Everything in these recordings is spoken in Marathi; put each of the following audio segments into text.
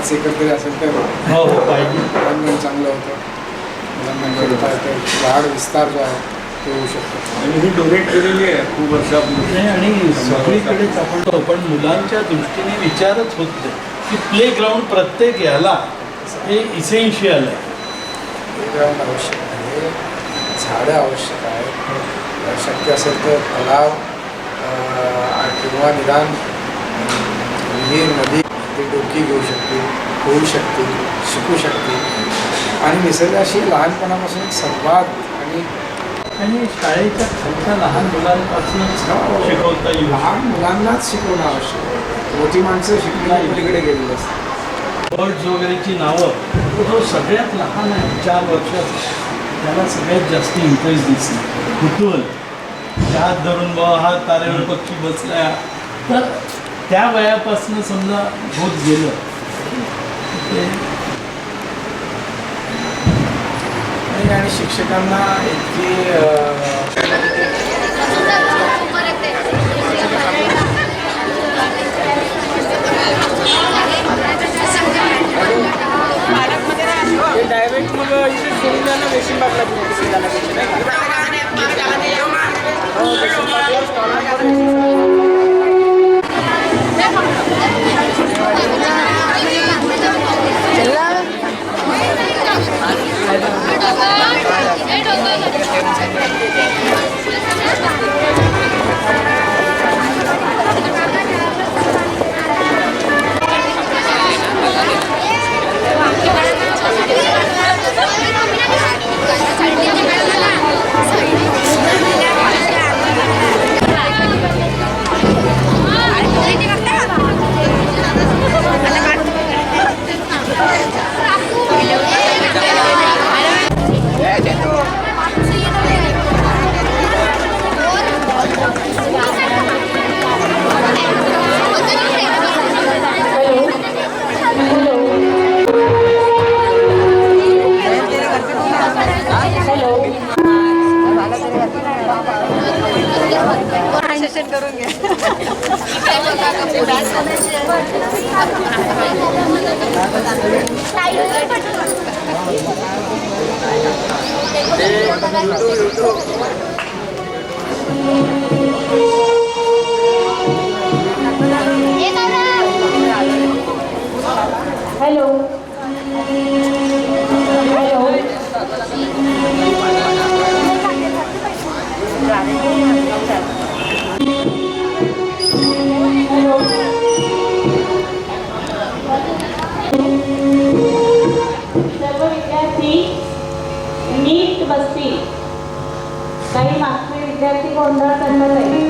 5 एकर तरी असेल तर हो पाहिजे. वातावरण चांगलं होतं. मुलांना वाढ विस्तार जो आहे तो होऊ शकतो. आणि ही डोनेट केलेली आहे खूप वर्षापूर्वी. आणि सगळीकडेच आपण पण मुलांच्या दृष्टीने विचारच होत नाही की प्ले ग्राउंड प्रत्येक याला हे इसेन्शियल आहे. प्लेग्राऊंड आवश्यक आहे, झाडं आवश्यक आहे. शक्य असेल तर तलाव किंवा निदान विहीर नदी ते डोकी घेऊ शकते, होऊ शकते, शिकू शकते. आणि निसर्गाशी लहानपणापासून संवाद आणि शाळेच्या खालच्या लहान मुलांपासूनच शिकवता येईल. लहान मुलांनाच शिकवणं आवश्यक आहे. मोठी माणसं शिकण्याच्या पलीकडे गेलेली असतात. बर्ड्स वगैरेची नावं जो सगळ्यात लहान आहे 4 वर्षाचा त्याला सगळ्यात जास्त इंटरेस्ट दिसतो. कुतूहल त्यात धरून हा तारेवर पक्षी बसला तर त्या वयापासून समजा होत गेलं ते. आणि शिक्षकांना इतकी डायरेक्ट मग इथे सोडून द्या ना रेशीम बागला करून घ्या. हॅलो सर्व विद्यार्थी नीट बसतील. काही मागचे विद्यार्थी गोंधळ करणार आहे.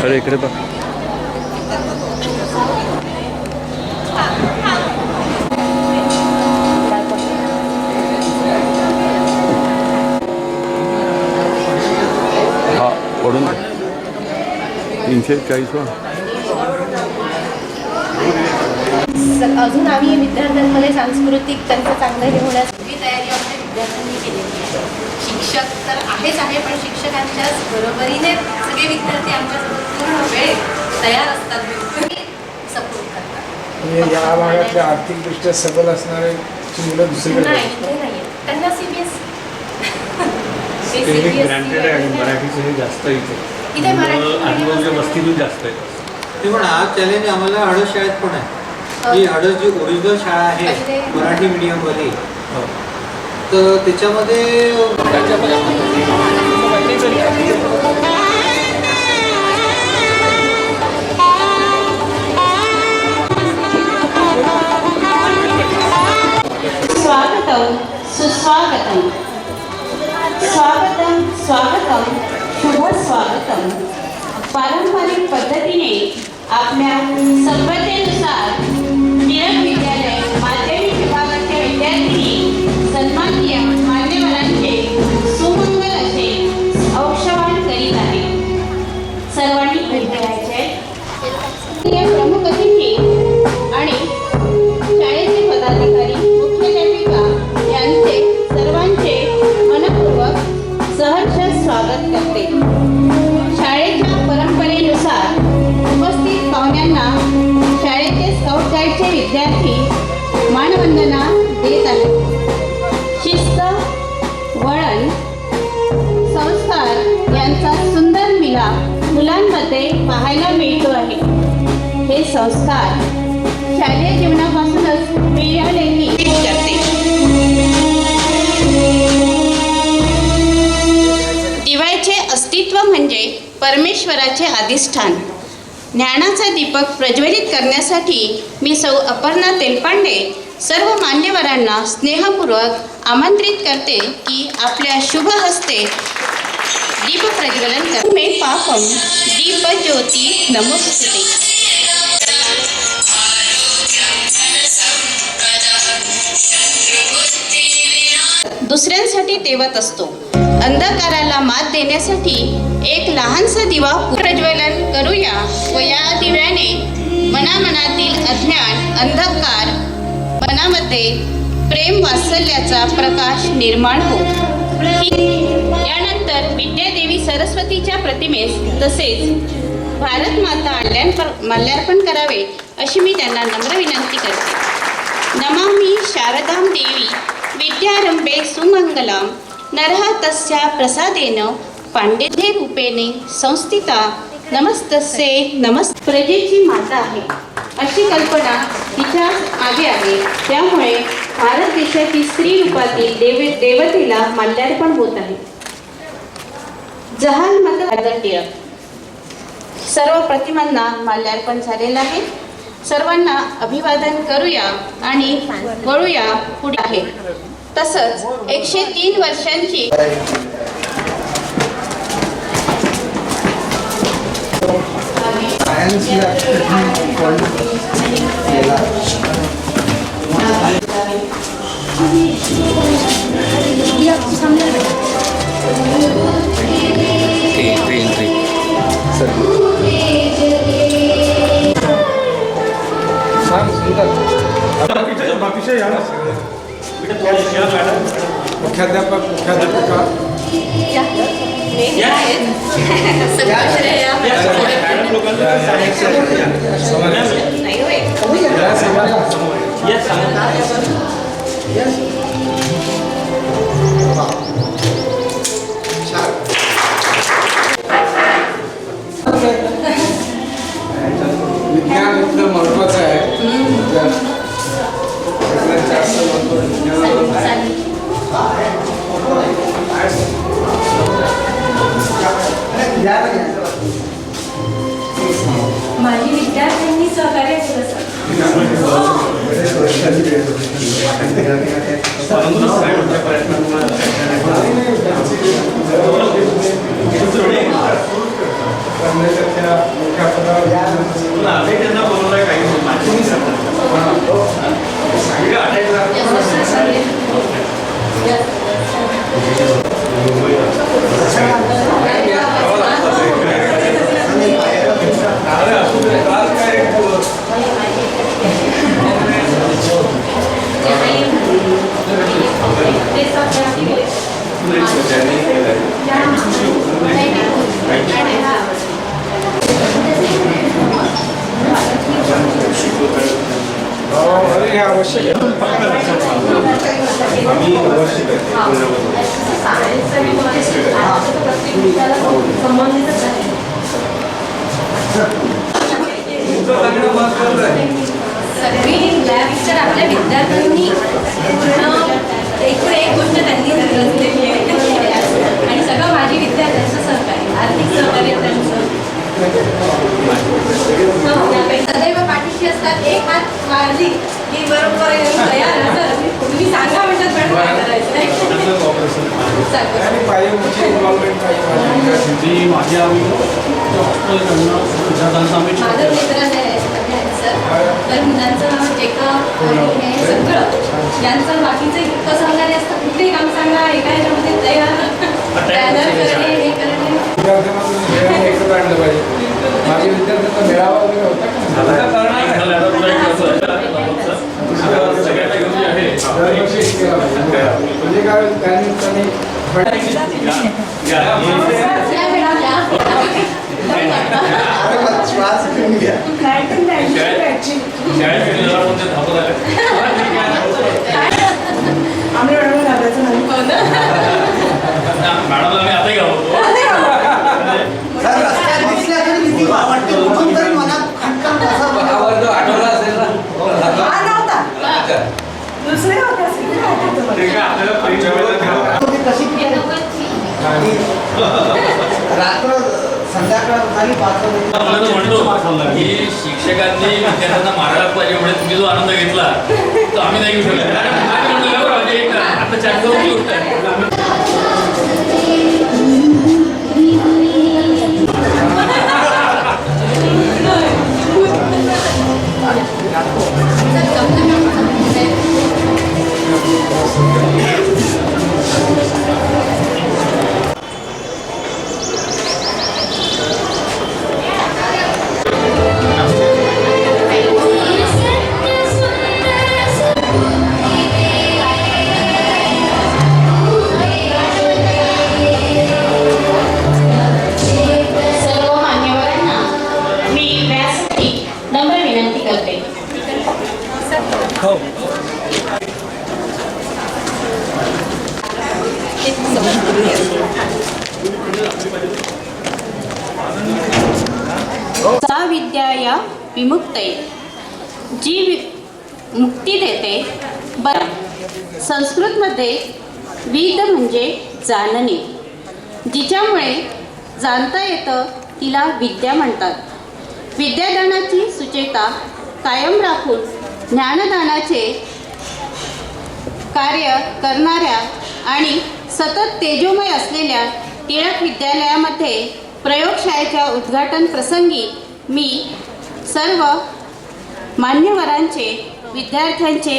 अरे इकडे बघ. हा पडून 340 वा. अजून आम्ही विद्यार्थ्यांमध्ये सांस्कृतिक त्यांचं चांगलं हे होण्याची तयारी आमच्या विद्यार्थ्यांनी केलेली आहे. शिक्षक तर आहेच आहे, पण शिक्षकांच्याच बरोबरीने सगळे विद्यार्थी आमच्यासोबत पूर्ण वेळ तयार असतात, सपोर्ट करतात. म्हणजे या भागातल्या आर्थिकदृष्ट्या सबल असणारे मुलं दुसरीकडे नाही इथे नाही आहेत. त्यांना CBS ग्रँटेड आहे. आणि मराठीचं हे जास्त इथे मराठी आजूबाजूच्या वस्तीतून जास्त आहे. ते पण हा चॅलेंज आम्हाला हडस शाळेत पण आहे. ही हडस जी ओरिजिनल शाळा आहे मराठी मीडियममध्ये, तर त्याच्यामध्ये स्वागतम सुस्वागतम. स्वागतम शुभ स्वागतम. पारंपरिक पद्धतीने आपल्या सभ्यतेनुसार टिळक विद्यालय माध्यमिक विभागाच्या विद्यार्थी सन्माननीय मान्यवरांचे सुमंगल असे औक्षवान करीत आहे. सर्वांनी भेटायचे प्रमुख अतिथी आणि शाळेचे पदाधिकारी मुख्याध्यापिका यांचे सर्वांचे मनपूर्वक सहर्ष स्वागत करते. शाळेच्या परंपरेनुसार उपस्थित पाहुण्यांना शाळेचे स्काउट गाईडचे विद्यार्थी मानवंदना देत आहेत. शिस्त, वळण, संस्कार यांचा सुंदर मिलाप मुलांमध्ये पाहायला मिळतो आहे. हे संस्कार शालेय जीवनापासूनच मिळालेली करते. दिव्याचे अस्तित्व म्हणजे परमेश्वराचे अधिष्ठान. ज्ञानाचा दीपक प्रज्वलित करण्यासाठी मी सौ अपर्णा तेलपांडे सर्व मान्यवरांना स्नेहपूर्वक आमंत्रित करते की आपल्या शुभ हस्ते दीप प्रज्वलन कर. मे पापम दीप ज्योती नमोस्तुते. दुसऱ्यांसाठी तेवत असतो. अंधकाराला मात देण्यासाठी एक लहानसा दिवा प्रज्वलन करूया व या दिव्याने मनामनातील अज्ञान अंधकार मनामध्ये प्रेम वात्सल्याचा प्रकाश निर्माण हो. यानंतर विद्यादेवी सरस्वतीच्या प्रतिमेस तसेच भारत माता माल्यार्पण करावे अशी मी त्यांना नम्र विनंती करते. नमामि शारदां देवी विद्यारंभे सुमंगलां नरः तस्या प्रसादेन पांडित्ये रूपेणे संस्थिता नमस्तस्ये नमस्त. प्रजेची माता आहे अशी कल्पना तिच्या मागे आहे. त्यामुळे भारत देशाची स्त्री रूपातील देवतेला माल्यार्पण होत आहे. जहालमत टिळक सर्व प्रतिमांना माल्यार्पण झालेलं आहे. सर्वांना अभिवादन करूया आणि वळूया पुढे आहे. तसंच 103 वर्षांची मुख्याध्यापक मुख्याध्यापिका विज्ञान इतकं महत्वाचं आहे. जास्त महत्व माझी विद्यार्थ्यांनी सहकार्य केलं सर. सगळी लॅबच्या आपल्या विद्यार्थ्यांनी एकूण एक गोष्ट त्यांनी रचलेली आहे आणि सगळं माझी विद्यार्थ्यांचं सहकार्य आर्थिक सहकार्य त्यांचं सदैव पाठीशी असतात. एक हात मारली की बरोबर तयार तुम्ही सांगा म्हणतात मॅडम काय करायचं. सांगतो. आणि पाहिजे इन्व्हॉल्वमेंट पाहिजे. ती माझ्या हॉस्टेलकडनं विद्यार्थ्यांचा आम्ही माझं मित्र जे आहेत सर, तर मुलांचं चेकअप आणि हे सगळं यांचं बाकीचं इतकं सहकार्य असतं. कुठेही काम सांगा, एका ह्याच्यामध्ये तयार तयार करणे, हे करणे. विद्यार्थ्यांना तुम्ही मेळावा एकत्र आणलं पाहिजे. माझ्या विद्यार्थ्यांचा मेळावा वगैरे होता का? सगळ्यांना घेऊन जे आहे दरवर्षी केला पाहिजे. म्हणजे काय होईल, त्यानिमित्ताने या मॅडम, या. श्वास घेऊन घ्या. आम्ही मॅडम घालायचं नाही. हो ना? मॅडमला मी आताही घालवतो. हा नव्हता. दुसरे होते असेल. रात्र संध्याकाळ झाली 5 मला तर म्हणतो की शिक्षकांनी विद्यार्थ्यांना मारायला पाहिजे म्हणजे तुम्ही जो आनंद घेतला तो आम्ही नाही घेऊ शकत. आम्ही म्हणतो बरोबर, म्हणजे एक आता चर्चेवरची गोष्ट आहे. सर्व मान्यवरांना मी व्यासपीठ नम्र विनंती करते. सा विद्या या विमुक्तये, जी मुक्ती देते. बरं, संस्कृतमध्ये विद म्हणजे जाणणे. जिच्यामुळे जाणता येतं तिला विद्या म्हणतात. विद्यादानाची सुचेता कायम राखून ज्ञानदानाचे कार्य करणाऱ्या आणि सतत तेजोमय असलेल्या टिळक विद्यालयामध्ये प्रयोगशाळेच्या उद्घाटन प्रसंगी मी सर्व मान्यवरांचे, विद्यार्थ्यांचे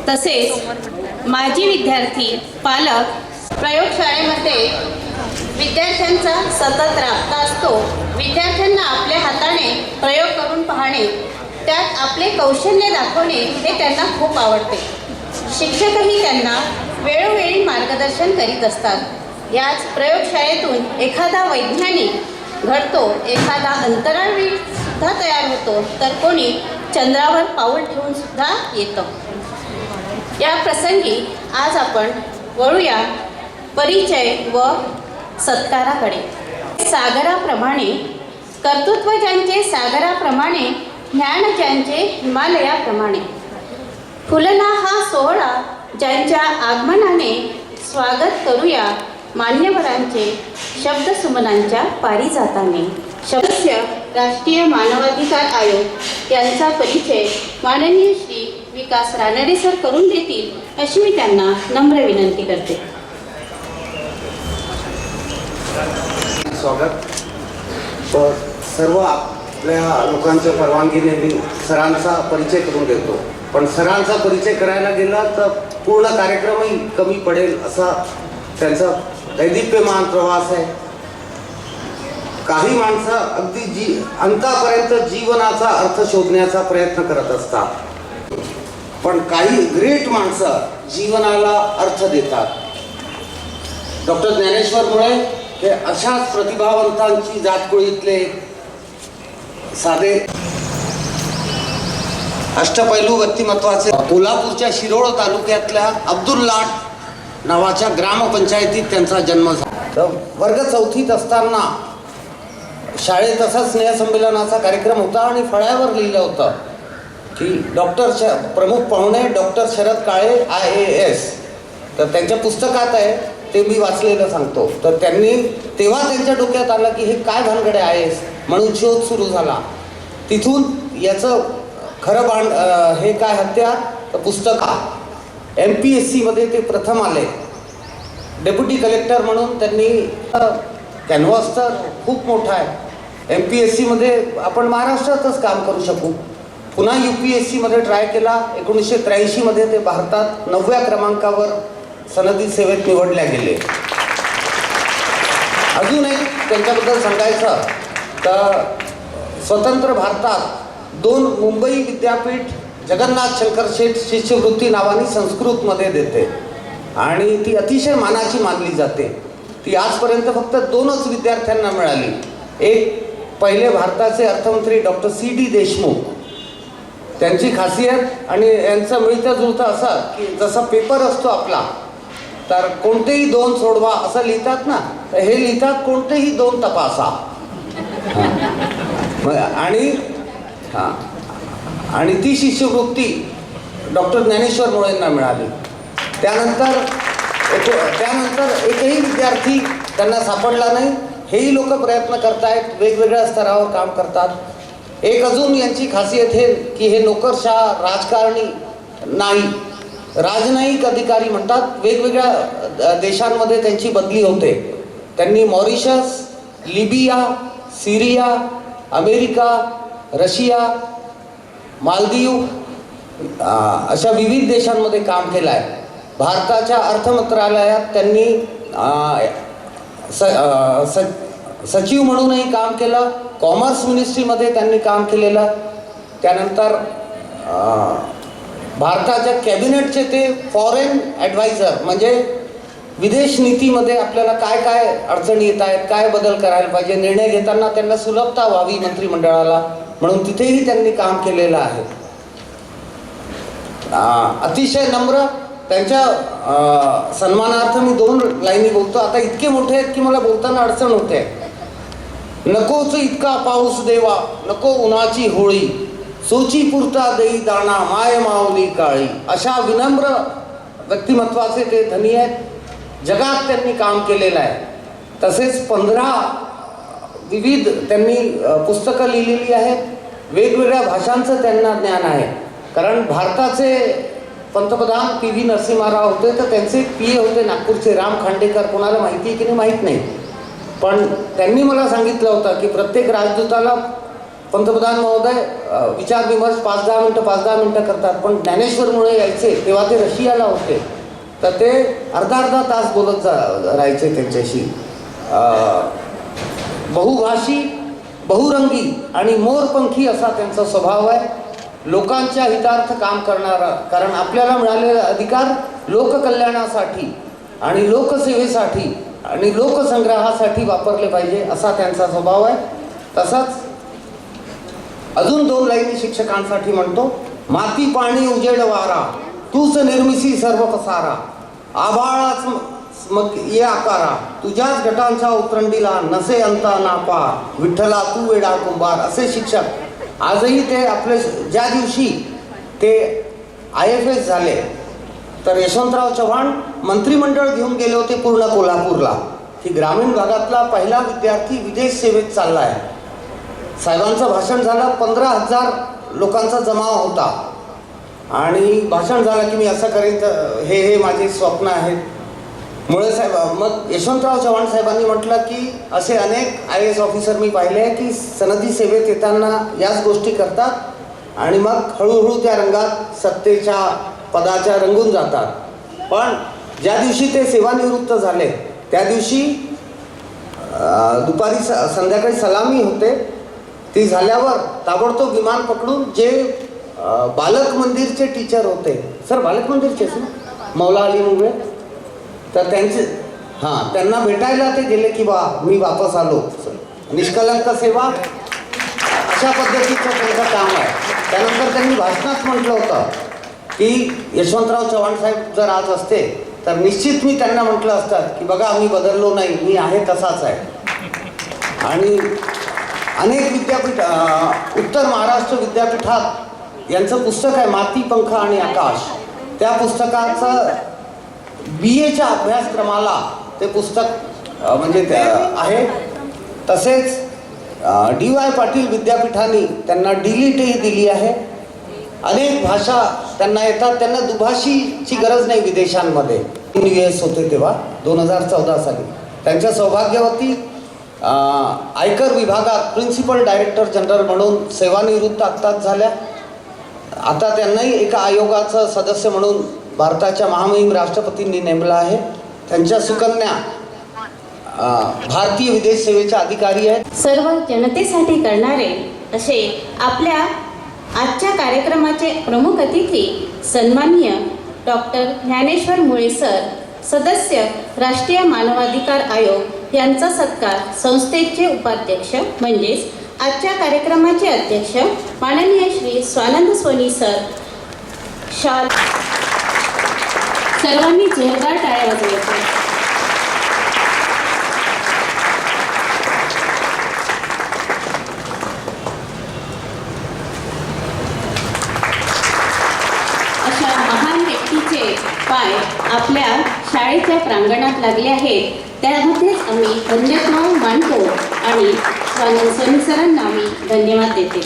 तसेच माजी विद्यार्थी, पालक, प्रयोगशाळेमध्ये विद्यार्थ्यांचा सतत राबता असतो. विद्यार्थ्यांना आपल्या हाताने प्रयोग करून पाहणे, त्यात आपले कौशल्य दाखवणे हे त्यांना खूप आवडते. शिक्षकही त्यांना वेळोवेळी मार्गदर्शन करीत असतात. याच प्रयोगशाळेतून एखादा वैज्ञानिक घडतो, एखादा अंतराळवीर सुद्धा तयार होतो, तर कोणी चंद्रावर पाऊल ठेवून सुद्धा येतं. या प्रसंगी आज आपण वळूया परिचय व सत्काराकडे. सागराप्रमाणे कर्तृत्व ज्यांचे सागराप्रमाणे, ज्ञान ज्यांचे हिमालयाप्रमाणे. फुलला हा सोहळा ज्यांच्या आगमनाने स्वागत करूया मान्यवरांचे शब्दसुमनांच्या पारिजाताने. सदस्य राष्ट्रीय मानवाधिकार आयोग यांचा परिचय माननीय श्री विकास रानडे सर करून देतील अशी मी त्यांना नम्र विनंती करते. स्वागत. सर्व आपल्या लोकांच्या परवानगीने मी सरांचा परिचय करून देतो, पण सरांचा परिचय करायला गेला तर पूर्ण कार्यक्रमही कमी पडेल असा त्यांचा दैदिप्यमान प्रवास आहे. काही माणसं अगदी अंतापर्यंत जीवनाचा अर्थ शोधण्याचा प्रयत्न करत असतात, पण काही ग्रेट माणसं जीवनाला अर्थ देतात. डॉक्टर ज्ञानेश्वर मुळे हे अशाच प्रतिभावंतांची जातकुळीतले साधे अष्टपैलू व्यक्तिमत्वाचे. कोल्हापूरच्या शिरोळ तालुक्यातल्या अब्दुल लाट नावाच्या ग्रामपंचायतीत त्यांचा जन्म झाला. वर्ग 4थीत असताना शाळेत असा स्नेहसंमेलनाचा कार्यक्रम होता आणि फळ्यावर लिहिलं होतं की प्रमुख पाहुणे डॉक्टर शरद काळे IAS. तर त्यांच्या पुस्तकात आहे, ते मी वाचलेलं सांगतो. तर तेव्हा त्यांच्या डोक्यात आलं की हे काय भानगडे IAS म्हणून शोध सुरू झाला. तिथून याचं खरं हे काय हत्यार तर पुस्तक MPSC मध्ये ते प्रथम आले. डेप्युटी कलेक्टर म्हणून त्यांनी कॅनव्हास तर खूप मोठा आहे. MPSC मध्ये आपण महाराष्ट्रातच काम करू शकू. पुन्हा UPSC मध्ये ट्राय केला. 1983 मध्ये ते भारतात 9व्या क्रमांकावर सनदी सेवेत निवडल्या गेले. अजून एक त्यांच्याबद्दल सांगायचं तर स्वतंत्र भारतात 2 मुंबई विद्यापीठ जगन्नाथ शंकर शेठ शिष्यवृत्ती नावाने संस्कृतमध्ये देते आणि ती अतिशय मानाची मानली जाते. ती आजपर्यंत फक्त 2च विद्यार्थ्यांना मिळाली. एक पहिले भारताचे अर्थमंत्री डॉक्टर C.D. देशमुख, त्यांची खासियत आणि यांचं मिळतं जुळतं असं की जसा पेपर असतो आपला तर कोणतेही 2 सोडवा असं लिहितात ना, तर हे लिहितात कोणतेही 2 तपासा. आणि ती शिष्यवृत्ती डॉक्टर ज्ञानेश्वर मुळेंना मिळाली. त्यानंतर एकही विद्यार्थी त्यांना सापडला नाही. हेही लोक प्रयत्न करतायत, वेगवेगळ्या स्तरावर काम करतात. एक अजून यांची खासियत हे की हे नोकरशाह राजकारणी नाही, राजनयिक अधिकारी म्हणतात. वेगवेगळ्या देशांमध्ये त्यांची बदली होते. त्यांनी मॉरिशस, लिबिया, सिरिया, अमेरिका, रशिया, मालदीव अशा विविध देशांमध्ये काम केलं आहे. भारताच्या अर्थ मंत्रालयात त्यांनी सचिव म्हणूनही काम केलं. कॉमर्स मिनिस्ट्रीमध्ये त्यांनी काम केलेलं. त्यानंतर भारताच्या कॅबिनेटचे ते फॉरेन ॲडवायझर, म्हणजे विदेश नीतीमध्ये आपल्याला काय काय अडचणी येत आहेत, काय बदल करायला पाहिजे, निर्णय घेताना त्यांना सुलभता व्हावी मंत्रिमंडळाला, म्हणून तिथेही त्यांनी काम केलेलं आहे. अतिशय नम्र. त्यांच्या सन्मानार्थ मी 2 लाईनी बोलतो. आता इतके मोठे आहेत की मला बोलताना अडचण होते. नकोच इतका पाऊस देवा, नको उन्हाची होळी, सोची पुरता देई दाणा, माय माऊली काळी. अशा विनम्र व्यक्तिमत्वाचे ते धनी आहेत. जगात त्यांनी काम केलेलं आहे. तसेच 15 विविध त्यांनी पुस्तकं लिहिलेली आहेत. वेगवेगळ्या भाषांचं त्यांना ज्ञान आहे. कारण भारताचे पंतप्रधान PV नरसिंहराव होते तर त्यांचे PA होते नागपूरचे राम खांडेकर. कोणाला माहिती आहे की नाही माहीत नाही, पण त्यांनी मला सांगितलं होतं की प्रत्येक राजदूताला पंतप्रधान महोदय विचारविमर्श 5-10 मिनटं करतात. पण ज्ञानेश्वरमुळे यायचे तेव्हा ते रशियाला होते तर ते अर्धा तास बोलत राहायचे त्यांच्याशी. बहुभाषी, बहुरंगी आणि मोरपंखी असा त्यांचा स्वभाव आहे. लोकांच्या हितार्थ काम करणारा, कारण आपल्याला मिळालेला अधिकार लोककल्याणासाठी आणि लोकसेवेसाठी आणि लोकसंग्रहासाठी वापरले पाहिजे असा त्यांचा स्वभाव आहे. तसाच अजून 2 लाईनी शिक्षकांसाठी म्हणतो. माती पाणी उजेड वारा, तूच निर्मिसी सर्व पसारा, आभाळाच मग ये आकारा, तुझ्याच गटांच्या उतरंडीला नसे अंता ना पार, विठ्ठला तू वेडा कुंभार. असे शिक्षक आजही ते आपले ज्या दिवशी ते IFS झाले तर यशवंतराव चव्हाण मंत्रिमंडळ घेऊन गेले होते पूर्ण कोल्हापूरला की ग्रामीण भागातला पहिला विद्यार्थी विदेश सेवेत चालला आहे. साहेबांचं भाषण झालं. 15,000 लोकांचा जमाव होता आणि भाषण झालं की मी असं करेन तर हे माझे स्वप्न आहेत. मुळे साहेब, मग यशवंतराव चव्हाण साहेबांनी म्हटलं की असे अनेक IAS ऑफिसर मी पाहिले की सनदी सेवेत येताना याच गोष्टी करतात आणि मग हळूहळू त्या रंगात सत्तेच्या पदाच्या रंगून जातात. पण ज्या दिवशी ते सेवानिवृत्त झाले त्या दिवशी दुपारी संध्याकाळी सलामी होते. ती झाल्यावर ताबडतोब विमान पकडून जे बालक मंदिरचे टीचर होते, सर बालक मंदिरचेच ना, मौला अली मुंगळे, तर त्यांना भेटायला ते गेले की मी वापस आलो. निष्कलंक सेवा अशा पद्धतीचं त्यांचं काम आहे. त्यानंतर त्यांनी भाषणात म्हटलं होतं की यशवंतराव चव्हाण साहेब जर आज असते तर निश्चित मी त्यांना म्हटलं असतं की बघा मी बदललो नाही, मी आहे तसाच आहे. आणि अनेक विद्यापीठ, उत्तर महाराष्ट्र विद्यापीठात यांचं पुस्तक आहे माती पंख आणि आकाश. त्या पुस्तकाचं BAच्या अभ्यासक्रमाला ते पुस्तक म्हणजे आहे. तसेच DY पाटील विद्यापीठाने त्यांना DLITही दिली आहे. अनेक भाषा त्यांना येतात. त्यांना दुभाषीची गरज नाही विदेशांमध्ये. US होते तेव्हा 2014 साली. त्यांच्या सौभाग्यवती आयकर विभागात प्रिन्सिपल डायरेक्टर जनरल म्हणून सेवानिवृत्त आत्ताच झाल्या. आता त्यांनाही एका आयोगाचं सदस्य म्हणून भारताच्या महामहिम राष्ट्रपतींनी नेमलं आहे. त्यांच्या सुकन्या भारतीय विदेश सेवेच्या अधिकारी आहेत. सर्व जनतेसाठी करणारे असे आपल्या आजच्या कार्यक्रमाचे प्रमुख अतिथी सन्माननीय डॉक्टर ज्ञानेश्वर मुळे सर, सदस्य राष्ट्रीय मानवाधिकार आयोग यांचा सत्कार संस्थेचे उपाध्यक्ष म्हणजेच आजच्या कार्यक्रमाचे अध्यक्ष माननीय श्री स्वानंद सोनी सर. सर्वांनी जोरदार टाळ्या वाजवायच्या. अशा महान व्यक्तीचे पाय आपल्या शाळेच्या प्रांगणात लागले आहेत. त्यामध्येच आम्ही धन्यत्व मानतो आणि स्वानंद सोनी सरांना मी धन्यवाद देते.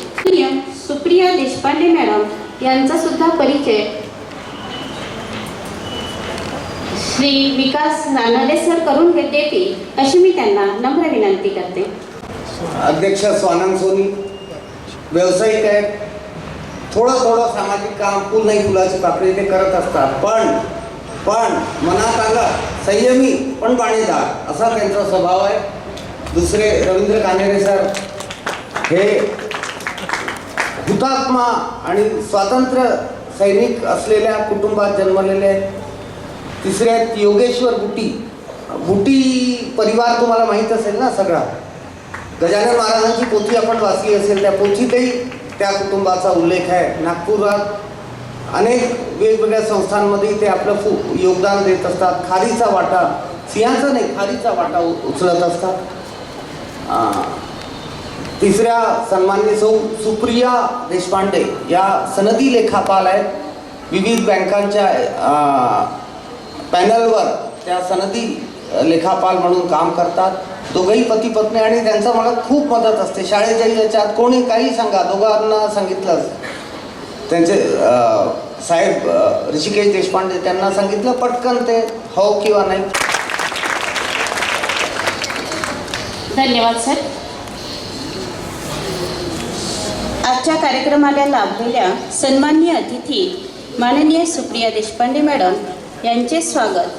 सुप्रिया देशपांडे मॅडम यांचा सुद्धा परिचय श्री विकास रानडे सर करून देतील अशी मी त्यांना नम्र विनंती करते. अध्यक्ष स्वानंद सोनी व्यावसायिक आहेत. थोडं सामाजिक काम, फुल नाही फुलाची पाकळी ते करत असतात. पण मनात आलं संयमी पण बाणेदार असा त्यांचा स्वभाव आहे. दुसरे रवींद्र कानेरे सर हे हुतात्मा आणि स्वातंत्र्य सैनिक असलेल्या कुटुंबात जन्मलेले आहेत. तिसरे आहेत योगेश्वर बुटी परिवार तुम्हाला माहीत असेल ना सगळा. गजानन महाराजांची पोथी आपण वाचली असेल, त्या पोथीतही त्या कुटुंबाचा उल्लेख आहे. नागपुरात अनेक वेगवेगळ्या संस्थांमध्ये ते आपलं योगदान देत असतात. खारीचा वाटा, सिंहाचा नाही खारीचा वाटा उचलत असतात. तिसऱ्या सन्माननीय सुप्रिया देशपांडे या सनदी लेखापाल आहेत. विविध बँकांच्या पॅनलवर त्या सनदी लेखापाल म्हणून काम करतात. दोघंही पती पत्नी आणि त्यांचा मला खूप मदत असते. शाळेच्या याच्यात कोणी काही सांगा, दोघांना सांगितलं त्यांचे साहेब ऋषिकेश देशपांडे त्यांना सांगितलं पटकन ते हो किंवा नाही. धन्यवाद सर. आजच्या कार्यक्रमाला लाभलेल्या सन्माननीय अतिथी माननीय सुप्रिया देशपांडे मॅडम यांचे स्वागत.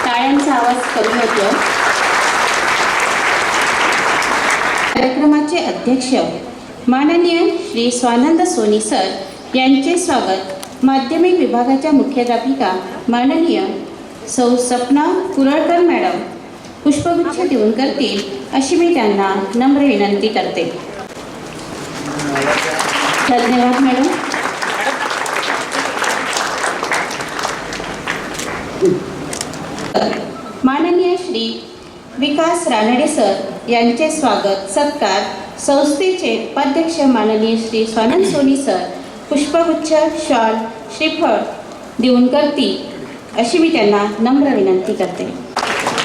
टाळ्यांचा आवाज कमी होतो. कार्यक्रमाचे अध्यक्ष माननीय श्री स्वानंद सोनी सर यांचे स्वागत. माध्यमिक विभागाच्या मुख्याध्यापिका माननीय सौ सपना कुरळकर मॅडम पुष्पगुच्छ देऊन करतील अशी मी त्यांना नम्र विनंती करते. धन्यवाद मॅडम. माननीय श्री विकास रानडे सर यांचे स्वागत सत्कार संस्थेचे उपाध्यक्ष माननीय श्री स्वानंद सोनी सर पुष्पगुच्छ, शॉल, श्रीफळ देऊन करतील अशी मी त्यांना नम्र विनंती करते.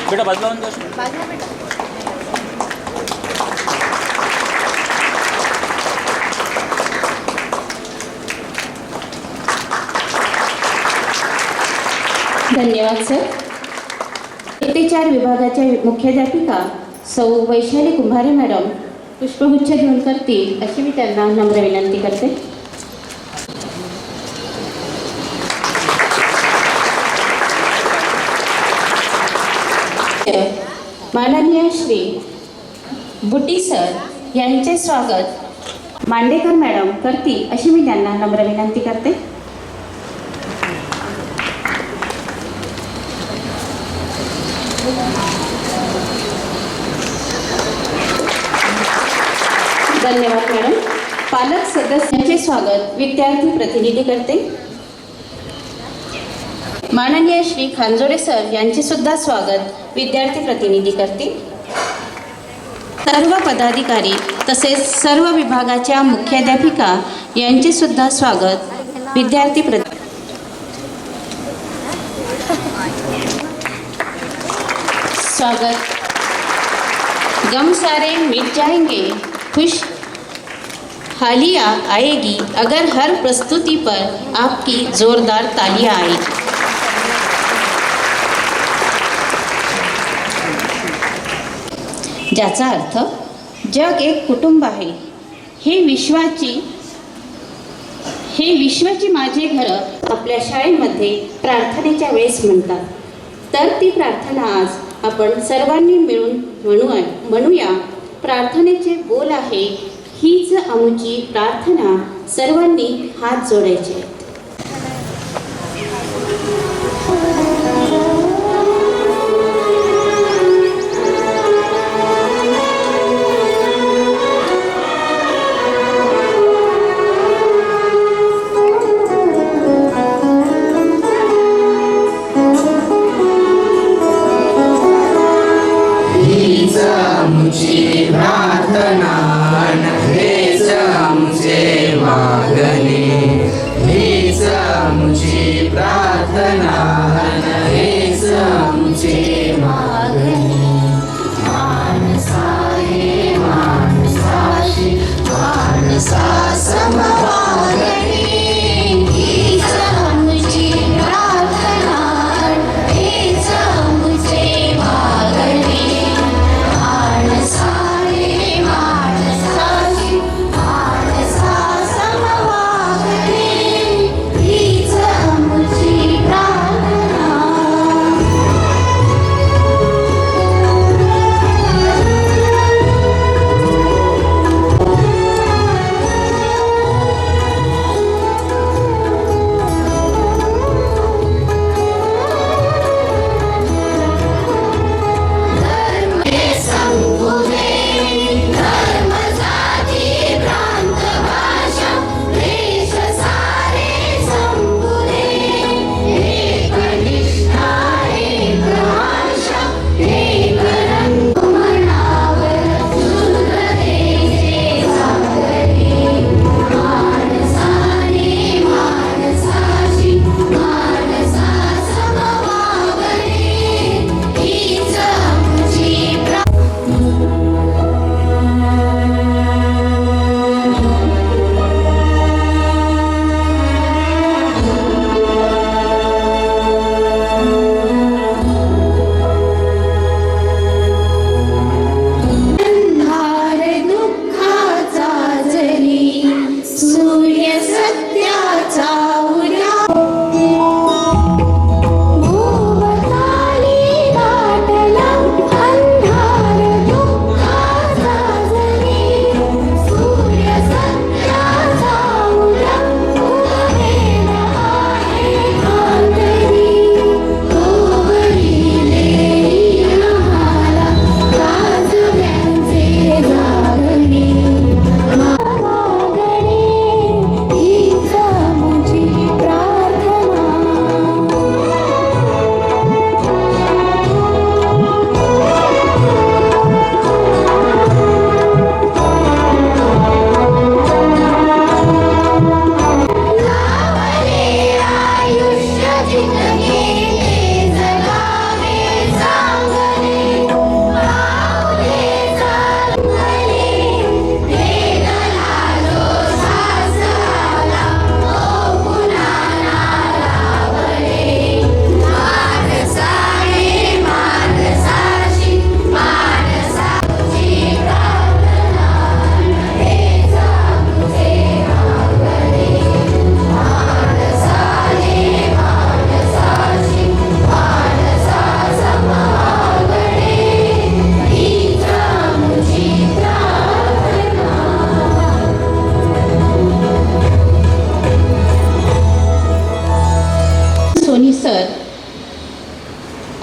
बेटा बाजूला धन्यवाद सर. 4 विभागाच्या मुख्याध्यापिका सौ वैशाली कुंभारे मॅडम पुष्पगुच्छ घेऊन करतील अशी मी त्यांना नम्र विनंती करते. माननीय श्री बुटी सर यांचे स्वागत मांडेकर मॅडम करतील अशी मी त्यांना नम्र विनंती करते. धन्यवाद मॅडम. पालक सदस्यांचे स्वागत विद्यार्थी प्रतिनिधी करते. माननीय श्री खांजोडे सर यांचे सुद्धा स्वागत विद्यार्थी प्रतिनिधी करतील. सर्व पदाधिकारी तसेच सर्व विभागाच्या मुख्याध्यापिका यांचे सुद्धा स्वागत विद्यार्थी स्वागत. गम सारे मिट जाएंगे, खुश हालिया आएगी अगर हर प्रस्तुति पर आपकी जोरदार तालियां आएगी। ज्याचा अर्थ जग एक कुटुंब आहे, हे विश्वाची माझे घर आपल्या शाळेमध्ये प्रार्थनेच्या वेळेस म्हणतात. तर ती प्रार्थना आज आपण सर्वांनी मिळून म्हणूया. प्रार्थनेचे बोल आहे, हीच आमची प्रार्थना. सर्वांनी हात जोडायचे.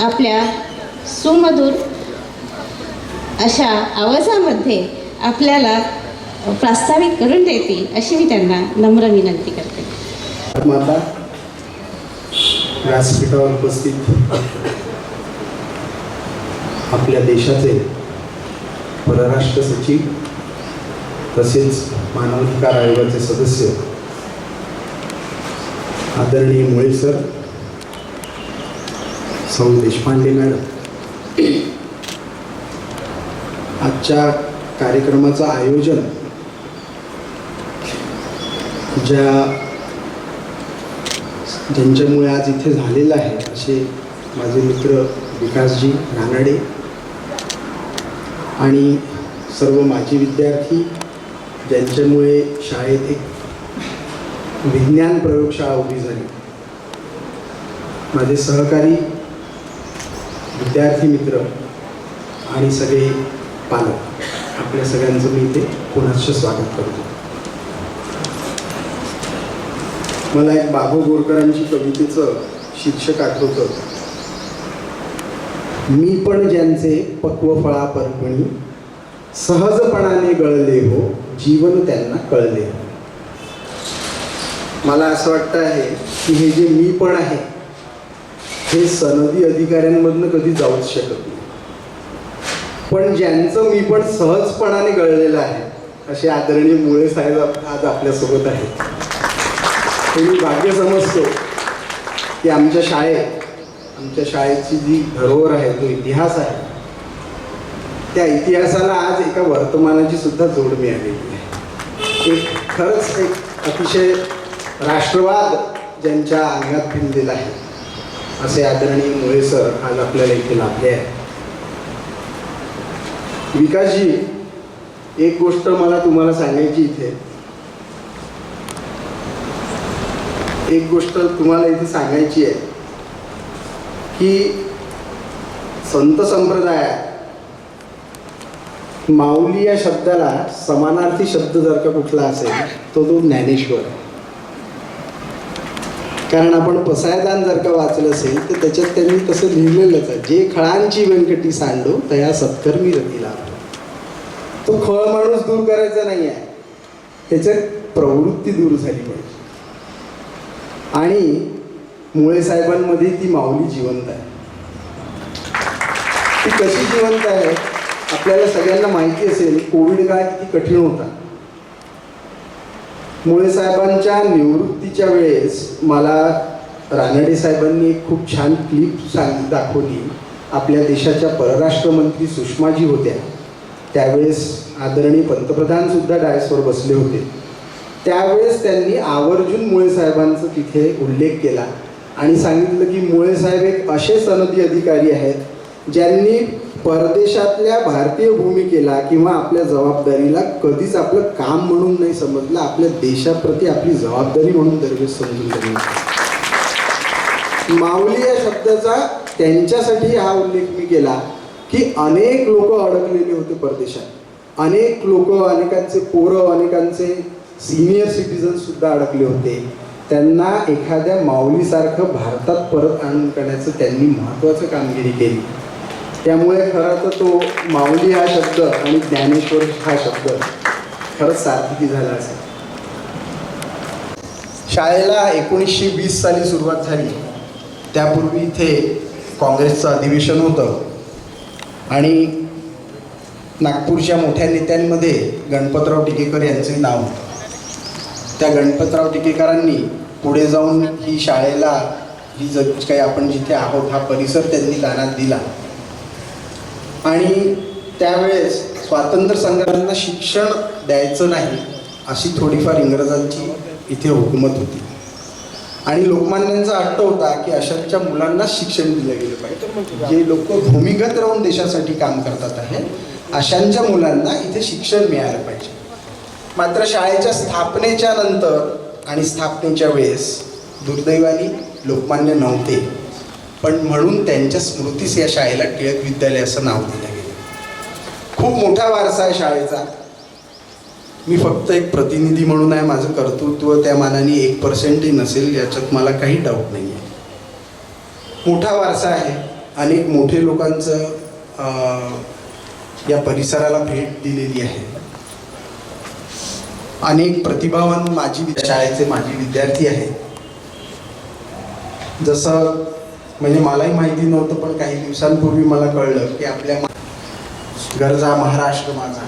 आपल्या सुमधुर अशा आवाजामध्ये आपल्याला प्रास्ताविक करून देतील अशी मी त्यांना नम्र विनंती करते. माता व्यासपीठावर उपस्थित आपल्या देशाचे परराष्ट्र सचिव तसेच मानवाधिकार आयोगाचे सदस्य आदरणीय मुळे सर, सौ देशपांडे मॅडम, आजच्या कार्यक्रमाचं आयोजन ज्यांच्यामुळे आज इथे झालेलं आहे असे माझे मित्र विकासजी रानडे आणि सर्व माजी विद्यार्थी, ज्यांच्यामुळे शाळेत एक विज्ञान प्रयोगशाळा उभी झाली, माझे सहकारी, विद्यार्थी मित्र आणि सगळे पालक, आपल्या सगळ्यांचं मी इथे पुनश्च स्वागत करतो. मला एक बाबू बोरकरांची कवितेचं शीर्षक आठवतं. मी पण ज्यांचे पक्वफळा परपणी सहजपणाने गळले हो, जीवन त्यांना कळले हो. मला असं वाटतं आहे की हे जे मी पण आहे हे सनदी अधिकाऱ्यांमधनं कधी जाऊच शकत नाही, पण ज्यांचं मी पण सहजपणाने गळलेलं आहे असे आदरणीय मुळे साहेब आज आपल्यासोबत आहेत. हे मी भाग्य समजतो की आमच्या शाळेची जी धरोहर आहे, जो इतिहास आहे, त्या इतिहासाला आज एका वर्तमानाची सुद्धा जोड मिळालेली आहे. खरंच एक अतिशय राष्ट्रवाद ज्यांच्या अंगात भिनलेला आहे असे आदरणीय मुळे सर आज आपल्याला इथे लाभले आहे. विकासजी, एक गोष्ट मला तुम्हाला सांगायची इथे सांगायची आहे की संत संप्रदायात माऊली या शब्दाला समानार्थी शब्द जर का कुठला असेल तो ज्ञानेश्वर. कारण आपण पसायदान जर का वाचलं असेल तर त्याच्यात त्यांनी तसं लिहिलेलंच आहे, जे खळांची व्यंकटी सांडो तया सत्कर्मी रती लाभतो. तो खळ माणूस दूर करायचा नाही आहे, त्याच्यात प्रवृत्ती दूर झाली पाहिजे. आणि मुळे साहेबांमध्ये ती माऊली जिवंत आहे. ती कशी जिवंत आहे आपल्याला सगळ्यांना माहिती असेल. कोविड काळ किती कठीण होता. मुळे साहेबांच्या निवृत्तीच्या वेळेस मला रानडे साहेबांनी एक खूप छान क्लिप दाखवली. आपल्या देशाच्या परराष्ट्र मंत्री सुषमाजी होत्या, त्यावेळेस आदरणीय पंतप्रधान सुद्धा डायसवर बसले होते. त्यावेळेस त्यांनी आवर्जून मुळे साहेबांचा तिथे उल्लेख केला आणि सांगितलं की मुळे साहेब एक असे सनदी अधिकारी आहेत ज्यांनी परदेशातल्या भारतीय भूमिकेला किंवा आपल्या जबाबदारीला कधीच आपलं काम म्हणून नाही समजलं, आपल्या देशाप्रती आपली जबाबदारी म्हणून दरवेळेस समजून घेतली. माऊली या शब्दाचा त्यांच्यासाठी हा उल्लेख मी केला की अनेक लोक अडकलेले होते परदेशात. अनेक लोक, अनेकांचे पोरं, अनेकांचे सिनियर सिटीजन सुद्धा अडकले होते. त्यांना एखाद्या माऊलीसारखं भारतात परत आणून करण्याचं त्यांनी महत्त्वाचं कामगिरी केली. त्यामुळे खरं तर तो माऊली हा शब्द आणि ज्ञानेश्वर हा शब्द खरंच सार्थकी झाला असेल. शाळेला 1920 साली सुरुवात झाली. त्यापूर्वी इथे काँग्रेसचं अधिवेशन होतं आणि नागपूरच्या मोठ्या नेत्यांमध्ये गणपतराव टिकेकर यांचे नाव होतं. त्या गणपतराव टिकेकरांनी पुढे जाऊन ही शाळेला ही काही आपण जिथे आहोत हा परिसर त्यांनी दानात दिला. आणि त्यावेळेस स्वातंत्र्य संग्रामांना शिक्षण द्यायचं नाही अशी थोडीफार इंग्रजांची इथे हुकूमत होती आणि लोकमान्यांचा हट्ट होता की अशांच्या मुलांना शिक्षण दिलं गेलं पाहिजे. जे लोक भूमिगत राहून देशासाठी काम करतात आहे अशांच्या मुलांना इथे शिक्षण मिळालं पाहिजे. मात्र शाळेच्या स्थापनेच्या नंतर आणि स्थापनेच्या वेळेस दुर्दैवाने लोकमान्य नव्हते, पण म्हणून त्यांच्या स्मृतीस या शाळेला टिळक विद्यालय असं नाव दिलं गेलं. खूप मोठा वारसा आहे शाळेचा. मी फक्त एक प्रतिनिधी म्हणून आहे. माझं कर्तृत्व त्या मानाने 1% नसेल याच्यात मला काही डाऊट नाही आहे. मोठा वारसा आहे. अनेक मोठे लोकांचं या परिसराला भेट दिलेली आहे. अनेक प्रतिभावान शाळेचे माजी विद्यार्थी आहेत. जसं म्हणजे मलाही माहिती नव्हतं, पण काही दिवसांपूर्वी मला कळलं की आपल्या गरजा महाराष्ट्र माझा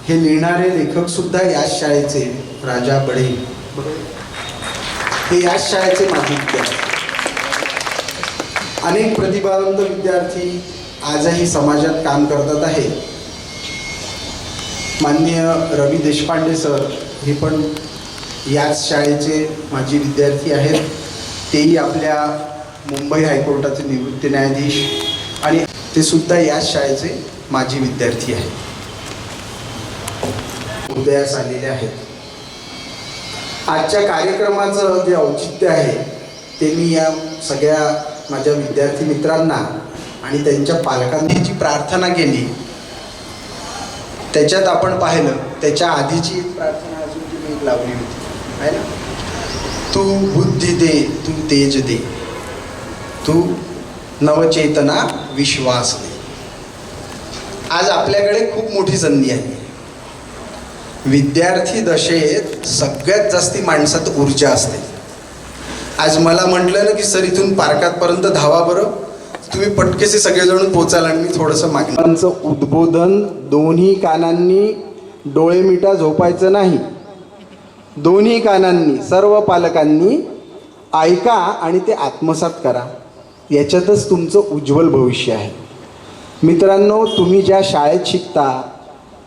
हे लिहिणारे लेखक सुद्धा याच शाळेचे राजा बडे हे याच शाळेचे माजी विद्यार्थी. अनेक प्रतिभावंत विद्यार्थी आजही समाजात काम करतात आहे. माननीय रवी देशपांडे सर हे पण याच शाळेचे माजी विद्यार्थी आहेत. तेही आपल्या मुंबई हायकोर्टाचे निवृत्त न्यायाधीश आणि ते सुद्धा याच शाळेचे माजी विद्यार्थी आहेत. उदयास आलेले आहेत. आजच्या कार्यक्रमाचं जे औचित्य आहे ते मी या सगळ्या माझ्या विद्यार्थी मित्रांना आणि त्यांच्या पालकांनी जी प्रार्थना केली त्याच्यात आपण पाहिलं, त्याच्या आधीची एक प्रार्थना अजून ती मी लावली होती आहे ना, तू बुद्धी दे, तू तेज दे, तू नवचेतना विश्वास दे. आज आपल्याकडे खूप मोठी संधी आहे. विद्यार्थी दशेत सगळ्यात जास्ती माणसात ऊर्जा असते. आज मला म्हटलं ना की सर इथून पार्कातपर्यंत धावा बरं, तुम्ही पटकेसे सगळेजण पोचाल आणि मी थोडंसं मागण्याचं उद्बोधन दोन्ही कानांनी डोळे मिटा झोपायचं नाही. दोन्ही कानांनी सर्व पालकांनी ऐका आणि ते आत्मसात करा. याच्यातच तुमचं उज्ज्वल भविष्य आहे. मित्रांनो, तुम्ही ज्या शाळेत शिकता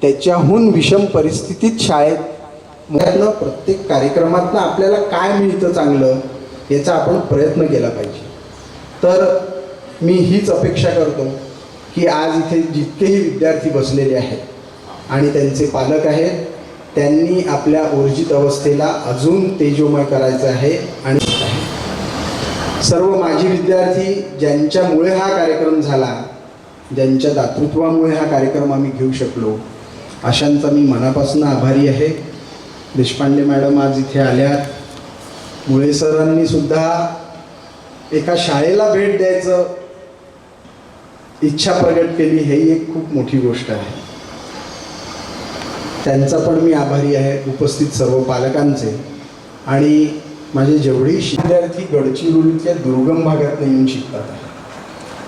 त्याच्याहून विषम परिस्थितीत शाळेत प्रत्येक कार्यक्रमातनं आपल्याला काय मिळतं चांगलं याचा आपण प्रयत्न केला पाहिजे. तर मी हीच अपेक्षा करतो की आज इथे जितकेही विद्यार्थी बसलेले आहेत आणि त्यांचे पालक आहेत त्यांनी आपल्या ऊर्जित अवस्थेला अजून तेजोमय करायचं आहे. आणि सर्व माजी विद्यार्थी ज्यांच्यामुळे हा कार्यक्रम झाला, ज्यांच्या दातृत्वामुळे हा कार्यक्रम आम्ही घेऊ शकलो, अशांचा मी मनापासून आभारी आहे. देशपांडे मॅडम आज इथे आल्यात. मुळे सरांनी सुद्धा एका शाळेला भेट द्यायचं इच्छा प्रगट केली, हे एक खूप मोठी गोष्ट आहे. त्यांचा पण मी आभारी आहे, उपस्थित सर्व पालकांचे. आणि माझे जेवढे विद्यार्थी गडचिरोलीच्या दुर्गम भागात येऊन शिकतात आहे.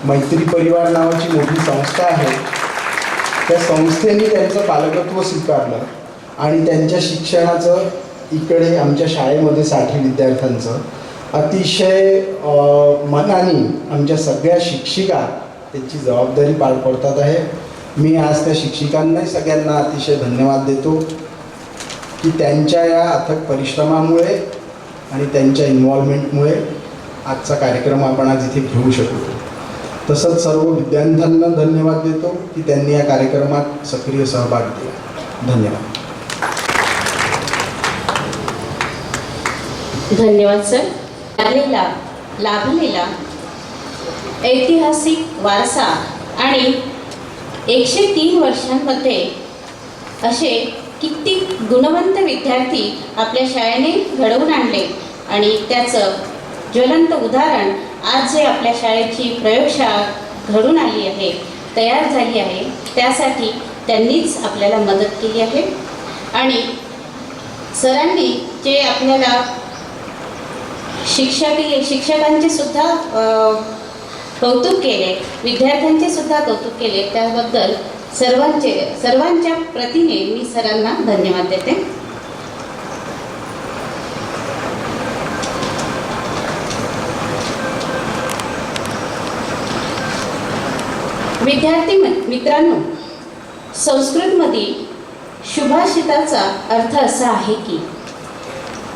मैत्री परिवार नावाची मोठी संस्था आहे. त्या संस्थेने त्यांचं पालकत्व स्वीकारलं आणि त्यांच्या शिक्षणाचं इकडे आमच्या शाळेमध्ये 60 विद्यार्थ्यांचं अतिशय मनाने आमच्या सगळ्या शिक्षिका त्यांची जबाबदारी पार पडतात आहे. मी आज त्या शिक्षिकांनाही सगळ्यांना अतिशय धन्यवाद देतो की त्यांच्या या अथक परिश्रमामुळे आणि त्यांच्या इन्व्हॉल्वमेंटमुळे आजचा कार्यक्रम आपण आज इथे घेऊ शकतो. तसंच सर्व विद्यार्थ्यांना धन्यवाद देतो की त्यांनी या कार्यक्रमात सक्रिय सहभाग दिला. धन्यवाद. धन्यवाद सर. लाभलेला ऐतिहासिक वारसा आणि 103 वर्षांमध्ये असे किती गुणवंत विद्यार्थी आपल्या शाळेने घडवून आणले आणि त्याचं ज्वलंत उदाहरण आज जे आपल्या शाळेची प्रयोगशाळा घडून आली आहे, तयार झाली आहे, त्यासाठी त्यांनीच आपल्याला मदत केली आहे. आणि सरांनी जे आपल्याला शिक्षकांचे सुद्धा कौतुक केले, विद्यार्थ्यांचे सुद्धा कौतुक केले, त्याबद्दल सर्वांच्या प्रतीने मी सरांना धन्यवाद देते. विद्यार्थी मित्रांनो, संस्कृतमध्ये सुभाषिताचा अर्थ असा आहे की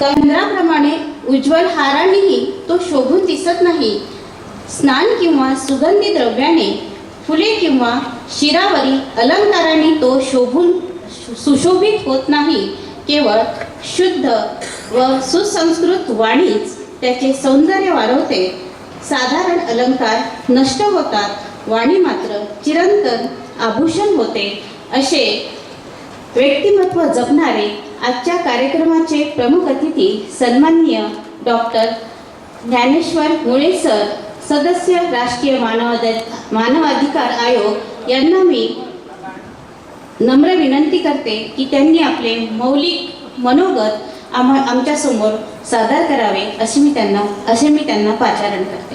चंद्राप्रमाणे उज्ज्वल हारानेही तो शोभून दिसत नाही. स्नान किंवा सुगंधी द्रव्याने, फुले किंवा शिरावरील अलंकाराने तो सुशोभित होत नाही. केवळ शुद्ध व सुसंस्कृत वाणीच त्याचे सौंदर्य वाढवते. साधारण अलंकार नष्ट होतात, वाणी मात्र चिरंतन आभूषण होते. असे व्यक्तिमत्व जपणारे आजच्या कार्यक्रमाचे प्रमुख अतिथी सन्माननीय डॉक्टर ज्ञानेश्वर मुळे सर, सदस्य राष्ट्रीय मानवाधिकार आयोग यांना मी नम्र विनंती करते की त्यांनी आपले मौलिक मनोगत आमच्यासमोर सादर करावे असे मी त्यांना पाचारण करते.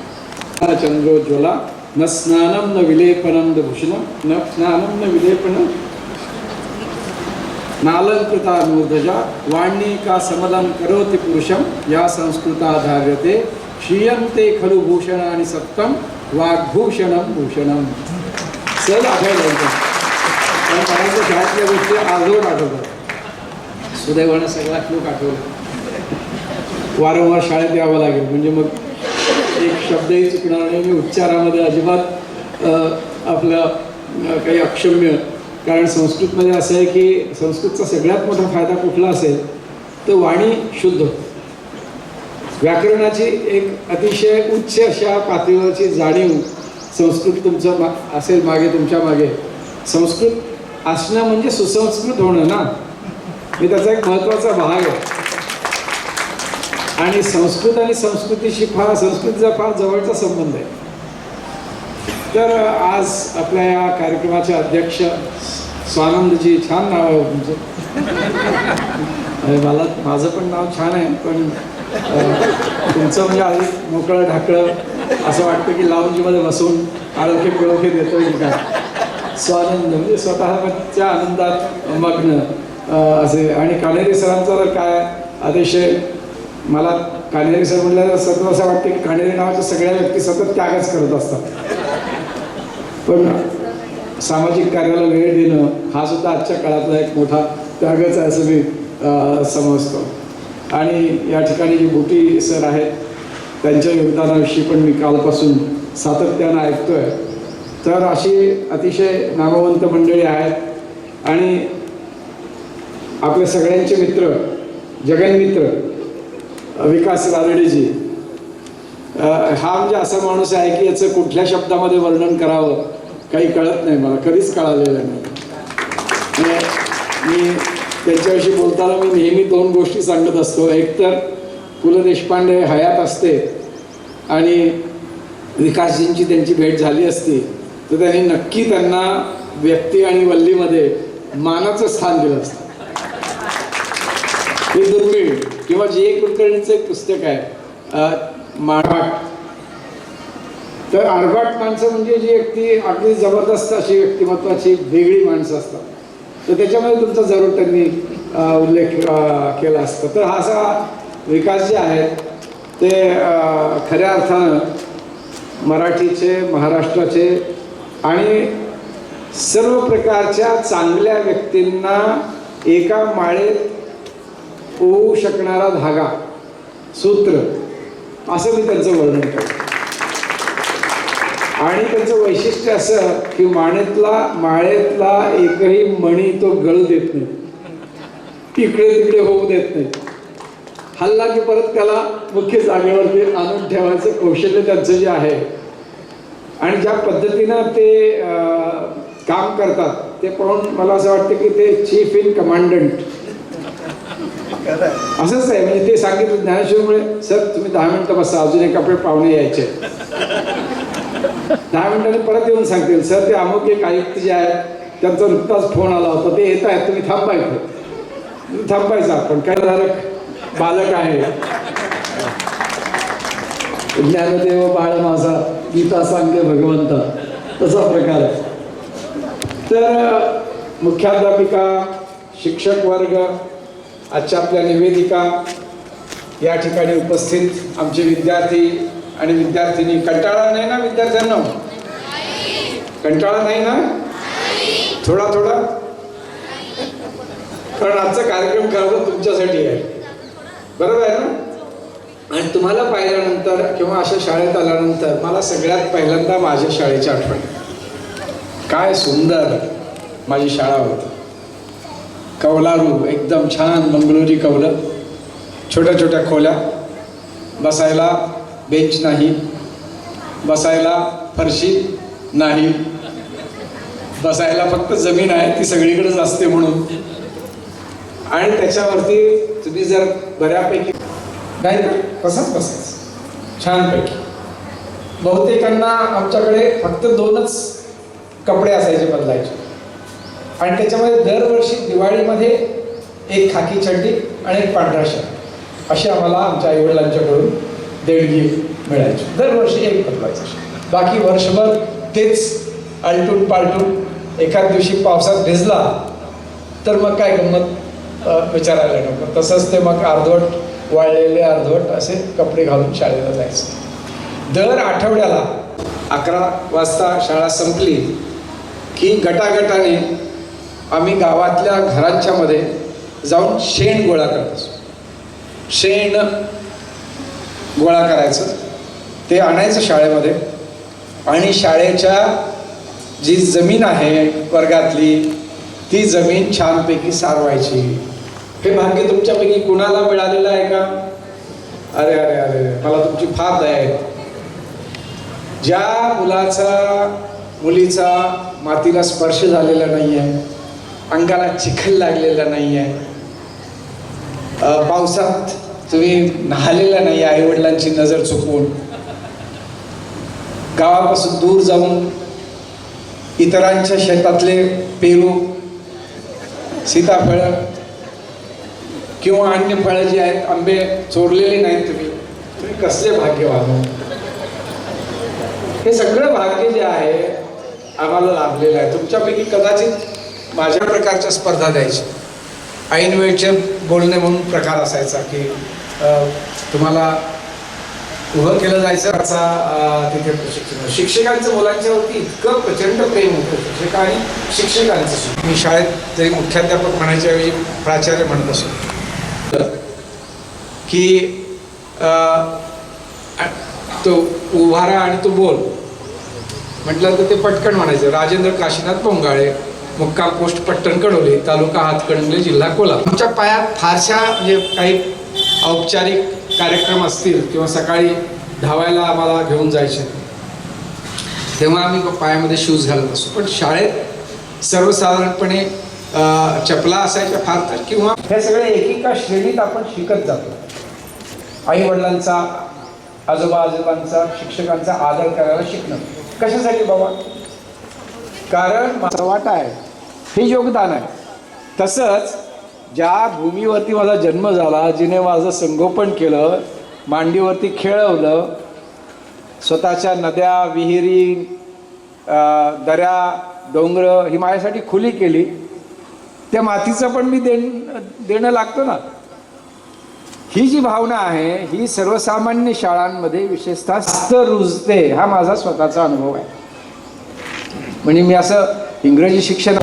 चंद्रोज्ज्वला न स्नानं न विलेपनं भूषणं न स्नानं न विलेपनं नालंकृता नूर्धजा वाण्येका समलं करोति पुरुषं या संस्कृता धार्यते श्रियंते खलु भूषणानि सप्तम वाग्भूषणं भूषणं. सहज आठवलं कारण मला शाळेतल्या गोष्टी आजवर आठवतात. सुदैवानं सगळा श्लोक आठवला. वारंवार शाळेत यावं लागेल, म्हणजे मग एक शब्दही चुकणार नाही. मी उच्चारामध्ये अजिबात आपलं काही अक्षम्य, कारण संस्कृतमध्ये असं आहे की संस्कृतचा सगळ्यात मोठा फायदा कुठला असेल तर वाणी शुद्ध, व्याकरणाची एक अतिशय उच्च अशा पातळीवरची जाणीव संस्कृत तुमचं असेल मागे, तुमच्या मागे. संस्कृत असणं म्हणजे सुसंस्कृत होणं ना, हे त्याचा एक महत्त्वाचा भाग आहे. आणि संस्कृत आणि संस्कृतीशी संस्कृतीचा फार जवळचा संबंध आहे. तर आज आपल्या या कार्यक्रमाचे अध्यक्ष स्वानंदजी, छान नाव आहे तुमचं. माझं पण नाव छान आहे, पण तुमचं म्हणजे आधी मोकळं ढाकळं असं वाटतं की लाऊंजमध्ये बसून आळोखे पिळोखे देतो की काय. स्वानंद म्हणजे स्वतःच्या आनंदात मग्न असे. आणि कान्हेरे सरांचं तर काय अतिशय, मला कान्हेरे सर म्हटल्यावर सतत असं वाटतं की कान्हेरे नावाच्या सगळ्या व्यक्ती सतत त्यागच करत असतात, पण सामाजिक कार्याला वेळ देणं हा सुद्धा आजच्या काळातला एक मोठा त्यागच आहे असं मी समजतो. आणि या ठिकाणी जी बुटी सर आहेत त्यांच्या योगदानाविषयी पण मी कालपासून सातत्यानं ऐकतोय. तर अशी अतिशय नामवंत मंडळी आहेत. आणि आपल्या सगळ्यांचे मित्र, जगन्मित्र विकास रानडेजी, हा म्हणजे असा माणूस आहे की याचं कुठल्या शब्दामध्ये वर्णन करावं काही कळत नाही, मला कधीच कळालेलं नाही. मी त्यांच्याविषयी बोलताना मी नेहमी दोन गोष्टी सांगत असतो. एक तर पु ल देशपांडे हयात असते आणि विकासजींची त्यांची भेट झाली असती तर त्यांनी नक्की त्यांना व्यक्ती आणि वल्लीमध्ये मानाचं स्थान दिलं असतं. हे दुर्मिळ. किंवा जे कुलकर्णीचं एक पुस्तक आहे मारवाट, तर आरवाट माणसं म्हणजे जी व्यक्ती अगदी जबरदस्त अशी व्यक्तिमत्वाची वेगळी माणसं असतात, तर त्याच्यामध्ये तुमचा जरूर त्यांनी उल्लेख केला असता. तर हा असा विकास जे आहेत ते खऱ्या अर्थानं मराठीचे, महाराष्ट्राचे आणि सर्व प्रकारच्या चांगल्या व्यक्तींना एका माळेत होऊ शकणारा धागा, सूत्र, असं मी त्यांचं वर्णन करतो. आणि त्यांचं वैशिष्ट्य असं की माळेतला एकही मणी तो गळू देत नाही, इकडे तिकडे होऊ देत नाही. हल्ला की परत त्याला मुख्य जागेवरती आणून ठेवायचं कौशल्य त्यांचं जे आहे आणि ज्या पद्धतीनं ते काम करतात ते पाहून मला असं वाटतं की ते चीफ इन कमांडंट असंच आहे. म्हणजे ते सांगितलं ज्ञानेश्वरीमुळे, सर तुम्ही 10 मिनिटं बसा, अजून एक आपले पाहुणे यायचे. 10 मिनिटांनी परत येऊन सांगतील, सर ते अमुक एक आयुक्त जे आहेत त्यांचा नुकताच फोन आला होता, ते येत आहेत, तुम्ही थांबायचं. थांबायचं आपण काय झालं, बालक आहे. ज्ञानदेव बाळ माझा, गीता सांगे भगवंता, तसा प्रकार आहे. तर मुख्याध्यापिका, शिक्षक वर्ग, आजच्या आपल्या निवेदिका, या ठिकाणी उपस्थित आमचे विद्यार्थी आणि विद्यार्थिनी. कंटाळा नाही ना विद्यार्थ्यांना? कंटाळा नाही ना? थोडा थोडा, कारण आजचा कार्यक्रम खरं तुमच्यासाठी आहे, बरोबर आहे ना? आणि तुम्हाला पाहिल्यानंतर किंवा अशा शाळेत आल्यानंतर मला सगळ्यात पहिल्यांदा माझ्या शाळेची आठवण. काय सुंदर माझी शाळा होती. कौलारू, एकदम छान मंगळुरी कौलं, छोट्या छोट्या खोल्या, बसायला बेंच नाही, बसायला फरशी नाही, बसायला फक्त जमीन आहे, ती सगळीकडेच असते म्हणून. आणि त्याच्यावरती तुम्ही जर बऱ्यापैकी नाही तर तसंच बसायचं छानपैकी. बहुतेकांना आमच्याकडे फक्त 2च कपडे असायचे बदलायचे, आणि त्याच्यामध्ये दरवर्षी दिवाळीमध्ये एक खाकी चड्डी आणि एक पांढरा शर्ट अशी आम्हाला आमच्या आईवडिलांच्याकडून देणगी मिळायची. दरवर्षी एक बदलायचं, बाकी वर्षभर तेच आलटून पालटून. एखाद दिवशी पावसात भिजला तर मग काय गंमत विचारायला नको, तसंच ते मग अर्धवट वाळलेले अर्धवट असे कपडे घालून शाळेला जायचं. दर आठवड्याला 11 वाजता शाळा संपली की गटागटाने आम्ही गावातल्या घरांच्या मध्ये जाऊन शेण गोळा करत असतो. शेण गोळा करायचं, ते आणायचं शाळेमध्ये आणि शाळेच्या जी जमीन आहे वर्गातली ती जमीन छानपैकी सारवायची. हे भाग्य तुमच्यापैकी कुणाला मिळालेलं आहे का? अरे अरे अरे, मला तुमची फार दया आहे. ज्या मुलीचा मातीला स्पर्श झालेला नाही आहे, अंगाला चिखल लागलेला नाही आहे, पावसात तुम्ही न्हालेला नाही, आईवडिलांची नजर चुकवून गावापासून दूर जाऊन इतरांच्या शेतातले पेरू, सीताफळं किंवा अन्य फळं जी आहेत, आंबे चोरलेले नाहीत, तुम्ही कसले भाग्यवान. हे सगळं भाग्य जे आहे आम्हाला लाभलेलं आहे. तुमच्यापैकी कदाचित माझ्या प्रकारच्या स्पर्धा द्यायची, ऐन वेळचे बोलणे म्हणून प्रकार असायचा की तुम्हाला उभं केलं जायचं. असा तिथे प्रशिक्षण, शिक्षकांचं मुलांच्यावरती इतकं प्रचंड प्रेम होतं आणि शिक्षकांचं. मी शाळेत जरी मुख्याध्यापक म्हणायच्या ऐवजी प्राचार्य म्हणत असो की तो उभारा आणि तो बोल म्हटलं तर ते पटकन म्हणायचं. राजेंद्र काशीनाथ पोंगाळे, मुक्काम पोस्ट पट्टण कडोली, तालुका हातकणंगले, जिल्हा कोल्हापूर. आमच्या पायात फारशा म्हणजे काही औपचारिक कार्यक्रम असतील किंवा सकाळी धावायला आम्हाला घेऊन जायचे तेव्हा आम्ही पायामध्ये शूज घालत असतो. पण शाळेत सर्वसाधारणपणे चपला असायच्या फार तर, किंवा हे सगळे एकेका श्रेणीत आपण शिकत जातो. आई वडिलांचा, आजोबांचा, शिक्षकांचा आदर करायला शिकणं. कशासाठी बाबा? कारण माझा वाटा आहे, हे योगदान आहे. तसंच ज्या भूमीवरती माझा जन्म झाला, जिने माझं संगोपन केलं, मांडीवरती खेळवलं, स्वतःच्या नद्या, विहिरी, दऱ्या, डोंगर ही माझ्यासाठी खुली केली, त्या मातीचं पण मी देणं लागतं ना. ही जी भावना आहे ही सर्वसामान्य शाळांमध्ये विशेषतः जास्त रुजते. हा माझा स्वतःचा अनुभव आहे. म्हणजे मी असं इंग्रजी शिक्षण,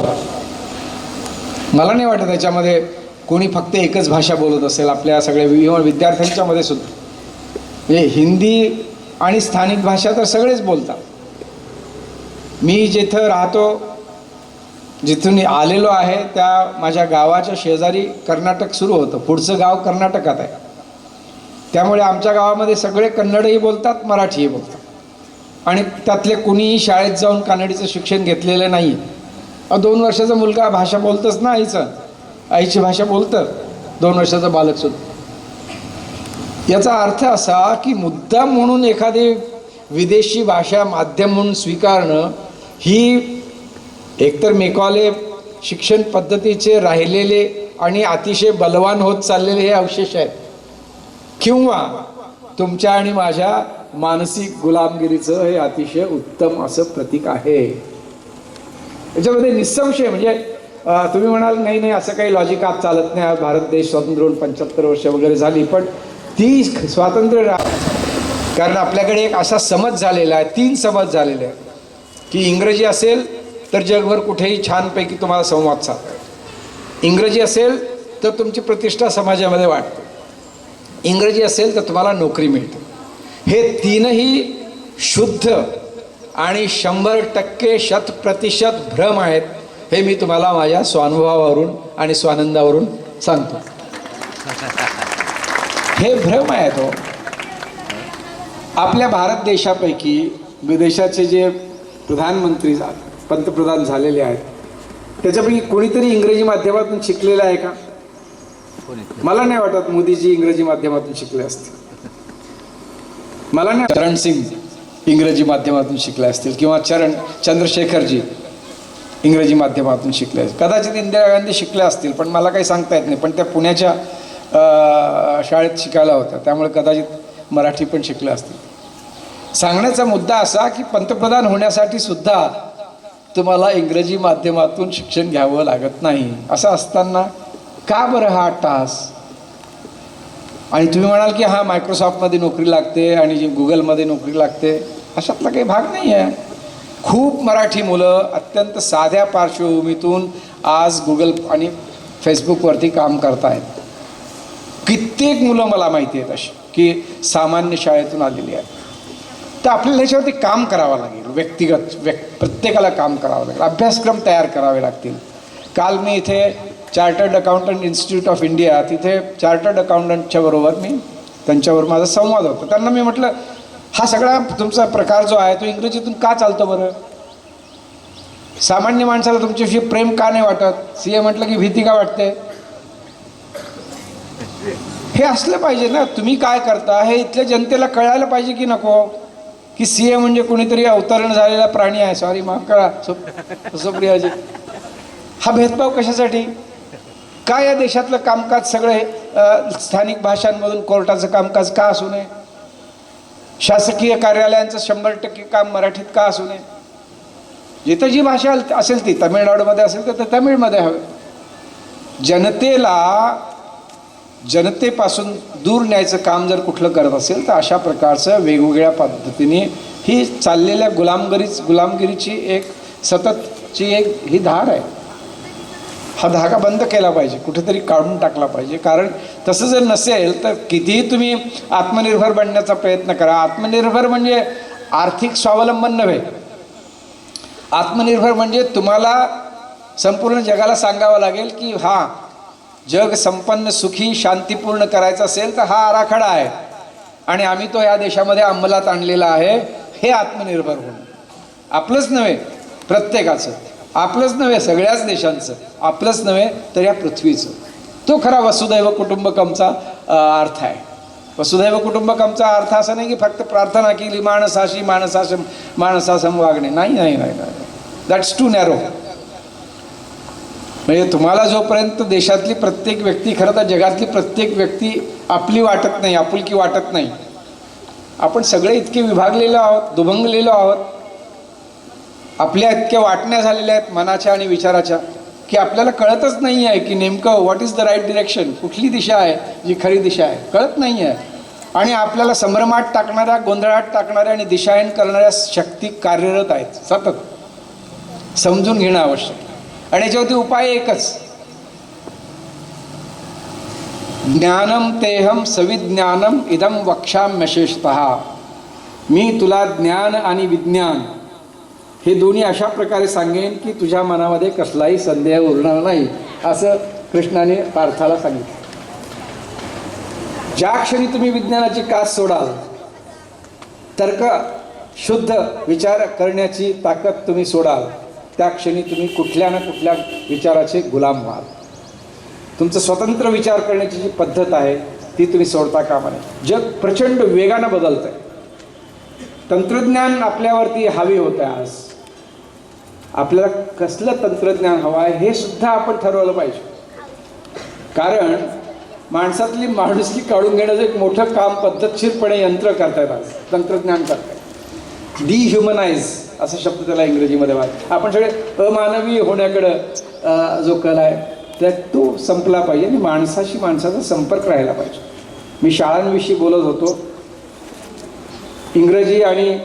मला नाही वाटत त्याच्यामध्ये कोणी फक्त एकच भाषा बोलत असेल. आपल्या सगळ्या विद्यार्थ्यांच्या मध्ये सुद्धा म्हणजे हिंदी आणि स्थानिक भाषा तर सगळेच बोलतात. मी जिथं राहतो, जिथून आलेलो आहे, त्या माझ्या गावाच्या शेजारी कर्नाटक सुरू होतं. पुढचं गाव कर्नाटकात आहे. त्यामुळे आमच्या गावामध्ये सगळे कन्नडही बोलतात, मराठीही बोलतात. आणि त्यातले कुणीही शाळेत जाऊन कानडीचं शिक्षण घेतलेलं नाही. 2 वर्षाचा मुलगा भाषा बोलतच ना, आईची भाषा बोलतं 2 वर्षाचा बालकसुद्धा. याचा अर्थ असा की मुद्दाम म्हणून एखादी विदेशी भाषा माध्यम म्हणून स्वीकारणं ही एकतर मेकॉले शिक्षण पद्धतीचे राहिलेले आणि अतिशय बलवान होत चाललेले हे अवशेष आहेत, किंवा तुमच्या आणि माझ्या मानसिक गुलामगिरीचं हे अतिशय उत्तम असं प्रतीक आहे. याच्यामध्ये निसंशय म्हणजे तुम्ही म्हणाल नाही नाही असं काही लॉजिक आज चालत नाही, आज भारत देश स्वातंत्र्य होऊन 75 वर्ष वगैरे झाली, पण ती स्वातंत्र्य कारण आपल्याकडे एक असा समज झालेला आहे, 3 समज झालेले आहे की इंग्रजी असेल तर जगभर कुठेही छानपैकी तुम्हाला संवाद साधता, इंग्रजी असेल तर तुमची प्रतिष्ठा समाजामध्ये वाढते, इंग्रजी असेल तर तुम्हाला नोकरी मिळते. हे 3ही शुद्ध आणि 100% 100% भ्रम आहेत. हे मी तुम्हाला माझ्या स्वानुभवावरून आणि स्वानंदावरून सांगतो. हे भ्रम आहेत हो. आपल्या भारत देशापैकी विदेशाचे जे प्रधानमंत्री पंतप्रधान झालेले आहेत त्याच्यापैकी कोणीतरी इंग्रजी माध्यमातून शिकलेलं आहे का? मला नाही वाटत मोदीजी इंग्रजी माध्यमातून शिकले असतील. मला नाही. चरण सिंग इंग्रजी माध्यमातून शिकले असतील, किंवा चंद्रशेखरजी इंग्रजी माध्यमातून शिकले असतील. कदाचित इंदिरा गांधी शिकल्या असतील, पण मला काही सांगता येत नाही. पण त्या पुण्याच्या शाळेत शिकायला होत्या, त्यामुळे कदाचित मराठी पण शिकले असतील. सांगण्याचा मुद्दा असा की पंतप्रधान होण्यासाठी सुद्धा तुम्हाला इंग्रजी माध्यमातून शिक्षण घ्यावं लागत नाही. असं असताना का बरं हा टास? आणि तुम्ही म्हणाल की हा मायक्रोसॉफ्टमध्ये नोकरी लागते आणि जी गुगलमध्ये नोकरी लागते, अशातला काही भाग नाही आहे. खूप मराठी मुलं अत्यंत साध्या पार्श्वभूमीतून आज गुगल आणि फेसबुकवरती काम करत आहेत. कित्येक मुलं मला माहिती आहेत अशी. की सामान्य शाळेतून आलेली आहे. तर आपल्याला ह्याच्यावरती काम करावं लागेल. प्रत्येकाला काम करावं लागेल. अभ्यासक्रम तयार करावे लागतील. काल मी इथे chartered accountant institute of India, तिथे चार्टर्ड अकाउंटंटच्या बरोबर त्यांच्यावर माझा संवाद होता. त्यांना मी म्हटलं, हा सगळा तुमचा प्रकार जो आहे तो इंग्रजीतून का चालतो बरं? सामान्य माणसाला तुमच्याविषयी प्रेम का नाही वाटत? CA म्हटलं की भीती का वाटते? हे असलं पाहिजे ना. तुम्ही काय करता हे इथल्या जनतेला कळायला पाहिजे की नको, की CA म्हणजे कोणीतरी अवतरण झालेला प्राणी आहे. सॉरी, माफ करा सुप्रियाजी. हा भेदभाव कशासाठी? का या देशातलं कामकाज सगळे स्थानिक भाषांमधून कोर्टाचं कामकाज का असू नये? शासकीय कार्यालयांचं 100% काम मराठीत का असू नये? जिथं जी भाषा असेल ती, तमिळनाडूमध्ये असेल तर तमिळमध्ये हवे. जनतेपासून दूर न्यायचं काम जर कुठलं करत असेल तर अशा प्रकारचं वेगवेगळ्या पद्धतीने ही चाललेल्या गुलामगिरीची एक सततची ही धार आहे. हा धागा बंद केला पाहिजे, कुठेतरी काढून टाकला पाहिजे. कारण तसं जर नसेल तर कितीही तुम्ही आत्मनिर्भर बनण्याचा प्रयत्न करा. आत्मनिर्भर म्हणजे आर्थिक स्वावलंबन नव्हे. आत्मनिर्भर म्हणजे तुम्हाला संपूर्ण जगाला सांगावं लागेल की हा जग संपन्न, सुखी, शांतीपूर्ण करायचं असेल तर हा आराखडा आहे आणि आम्ही तो या देशामध्ये अंमलात आणलेला आहे. हे आत्मनिर्भर होणं. आपलंच नव्हे, प्रत्येकाचं. आपलंच नव्हे, सगळ्याच देशांचं. आपलंच नव्हे तर या पृथ्वीचं. तो खरा वसुदैव कुटुंबकमचा अर्थ आहे. वसुदैव कुटुंबकमचा अर्थ असा नाही की फक्त प्रार्थना केली माणसासम वागणे. नाही. That's too narrow. म्हणजे तुम्हाला जोपर्यंत देशातली प्रत्येक व्यक्ती, खरं तर जगातली प्रत्येक व्यक्ती आपली वाटत नाही, आपुलकी वाटत नाही. आपण सगळे इतके विभागलेलो आहोत, दुभंगलेलो आहोत, आपल्या इतक्या वाटण्या झालेल्या आहेत मनाच्या आणि विचाराच्या, की आपल्याला कळतच नाही आहे की नेमकं what is the right direction, कुठली दिशा आहे जी खरी दिशा आहे, कळत नाही आहे. आणि आपल्याला संभ्रमात टाकणाऱ्या, गोंधळात टाकणाऱ्या आणि दिशाहीन करणाऱ्या शक्ती कार्यरत आहेत सतत. समजून घेणं आवश्यक. आणि याच्यावरती उपाय एकच, ज्ञानम तेहम सविज्ञानम इदम वक्षाम्यशेषतः. मी तुला ज्ञान आणि विज्ञान हे दोन्ही अशा प्रकारे सांगेन की तुझ्या मनामध्ये कसलाही संदेह उरणार नाही, असं कृष्णाने पार्थाला सांगितलं. ज्या क्षणी तुम्ही विज्ञानाची कास सोडाल, तर्क शुद्ध विचार करण्याची ताकद तुम्ही सोडाल, त्या क्षणी तुम्ही कुठल्या ना कुठल्या विचाराचे गुलाम व्हाल. तुमचं स्वतंत्र विचार करण्याची जी पद्धत आहे ती तुम्ही सोडता कामा नये. जग प्रचंड वेगानं बदलत आहे. तंत्रज्ञान आपल्यावरती हावी होतं आहे. आज आपल्याला कसलं तंत्रज्ञान हवं आहे हे सुद्धा आपण ठरवलं पाहिजे. कारण माणसातली माणुसकी काढून घेण्याचं एक मोठं काम पद्धतशीरपणे यंत्र करतायत, आज तंत्रज्ञान करतायत. डिह्युमनाइज असा शब्द त्याला इंग्रजीमध्ये वाटतं. आपण सगळे अमानवी होण्याकडं जो कल आहे त्यात तो संपला पाहिजे आणि माणसाचा संपर्क राहायला पाहिजे. मी शाळांविषयी बोलत होतो. इंग्रजी आणि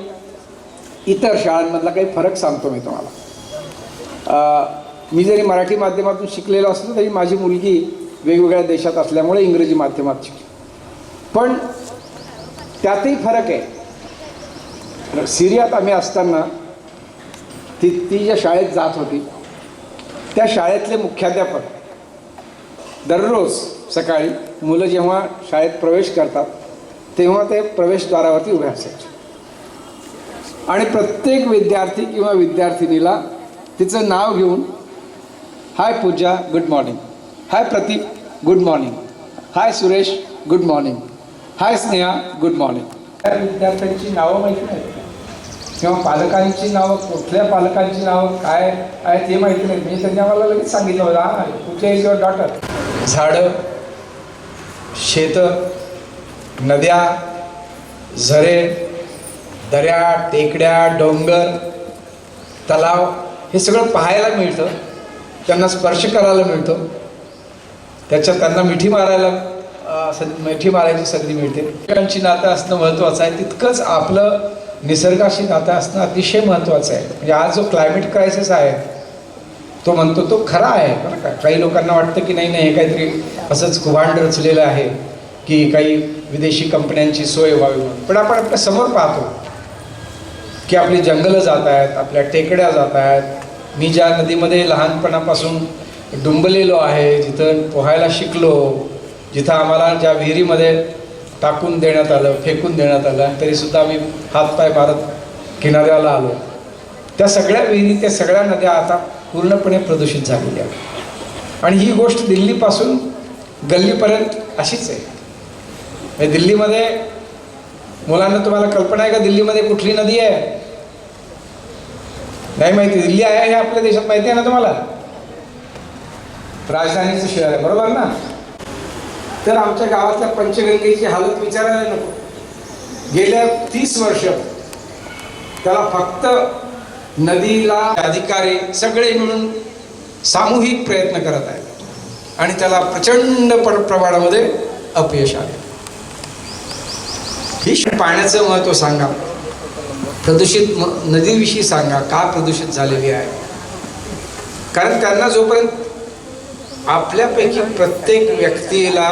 इतर शाळांमधला काही फरक सांगतो मी तुम्हाला. मी जरी मराठी माध्यमातून शिकलेलो असलो तरी माझी मुलगी वेगवेगळ्या देशात असल्यामुळे इंग्रजी माध्यमात शिकली. पण त्यातही फरक आहे. सिरियात आम्ही असताना ती ज्या शाळेत जात होती त्या शाळेतले मुख्याध्यापक दररोज सकाळी मुलं जेव्हा शाळेत प्रवेश करतात तेव्हा ते प्रवेशद्वारावरती उभे असायचे आणि प्रत्येक विद्यार्थी किंवा विद्यार्थिनीला तिचं नाव घेऊन, हाय पूजा, गुड मॉर्निंग. हाय प्रतीक, गुड मॉर्निंग. हाय सुरेश, गुड मॉर्निंग. हाय स्नेहा, गुड मॉर्निंग. त्या विद्यार्थ्यांची नावं माहिती नाही किंवा पालकांची नावं, कुठल्या पालकांची नावं काय आहे ते माहिती नाही. म्हणजे त्यांनी आम्हाला लगेच सांगितलं होतं, हा तुझ्या इज युअर डॉटर. झाडं, शेतं, नद्या, झरे, दऱ्या, टेकड्या, डोंगर, तलाव हे सगळं पाहायला मिळतं, त्यांना स्पर्श करायला मिळतं, त्यांना मिठी मारायची संधी मिळते. त्यांची नातं असणं महत्त्वाचं आहे. तितकंच आपलं निसर्गाशी नातं असणं अतिशय महत्त्वाचं आहे. म्हणजे आज जो क्लायमेट क्रायसिस आहे तो म्हणतो तो खरा आहे बरं का. काही लोकांना वाटतं की नाही हे काहीतरी असंच कुभांड रचलेलं आहे की काही विदेशी कंपन्यांची सोय व्हावी म्हणून. पण आपण आपल्या समोर पाहतो की आपली जंगलं जात आहेत, आपल्या टेकड्या जात आहेत. मी ज्या नदीमध्ये लहानपणापासून डुंबलेलो आहे, जिथं पोहायला शिकलो, जिथं आम्हाला ज्या विहिरीमध्ये टाकून देण्यात आलं, फेकून देण्यात आलं, तरीसुद्धा आम्ही हातपाय मारत किनाऱ्याला आलो, त्या सगळ्या विहिरी, त्या सगळ्या नद्या आता पूर्णपणे प्रदूषित झालेल्या आहेत. आणि ही गोष्ट दिल्लीपासून गल्लीपर्यंत अशीच आहे. म्हणजे दिल्लीमध्ये मुलांना तुम्हाला कल्पना आहे का दिल्लीमध्ये कुठली नदी आहे? नाही माहिती. दिल्ली आहे हे आपल्या देशात माहिती आहे ना तुम्हाला? राजधानीचं शहर आहे, बरोबर ना? तर आमच्या गावातल्या पंचगंगेची हालत विचारायला नको. गेल्या 30 वर्ष त्याला फक्त नदीला अधिकारी सगळे मिळून सामूहिक प्रयत्न करत आहेत आणि त्याला प्रचंड प्रमाणामध्ये अपयश आले. ही पाण्याचं महत्त्व सांगा, प्रदूषित नदीविषयी सांगा, का प्रदूषित झालेली आहे. कारण त्यांना जोपर्यंत आपल्यापैकी प्रत्येक व्यक्तीला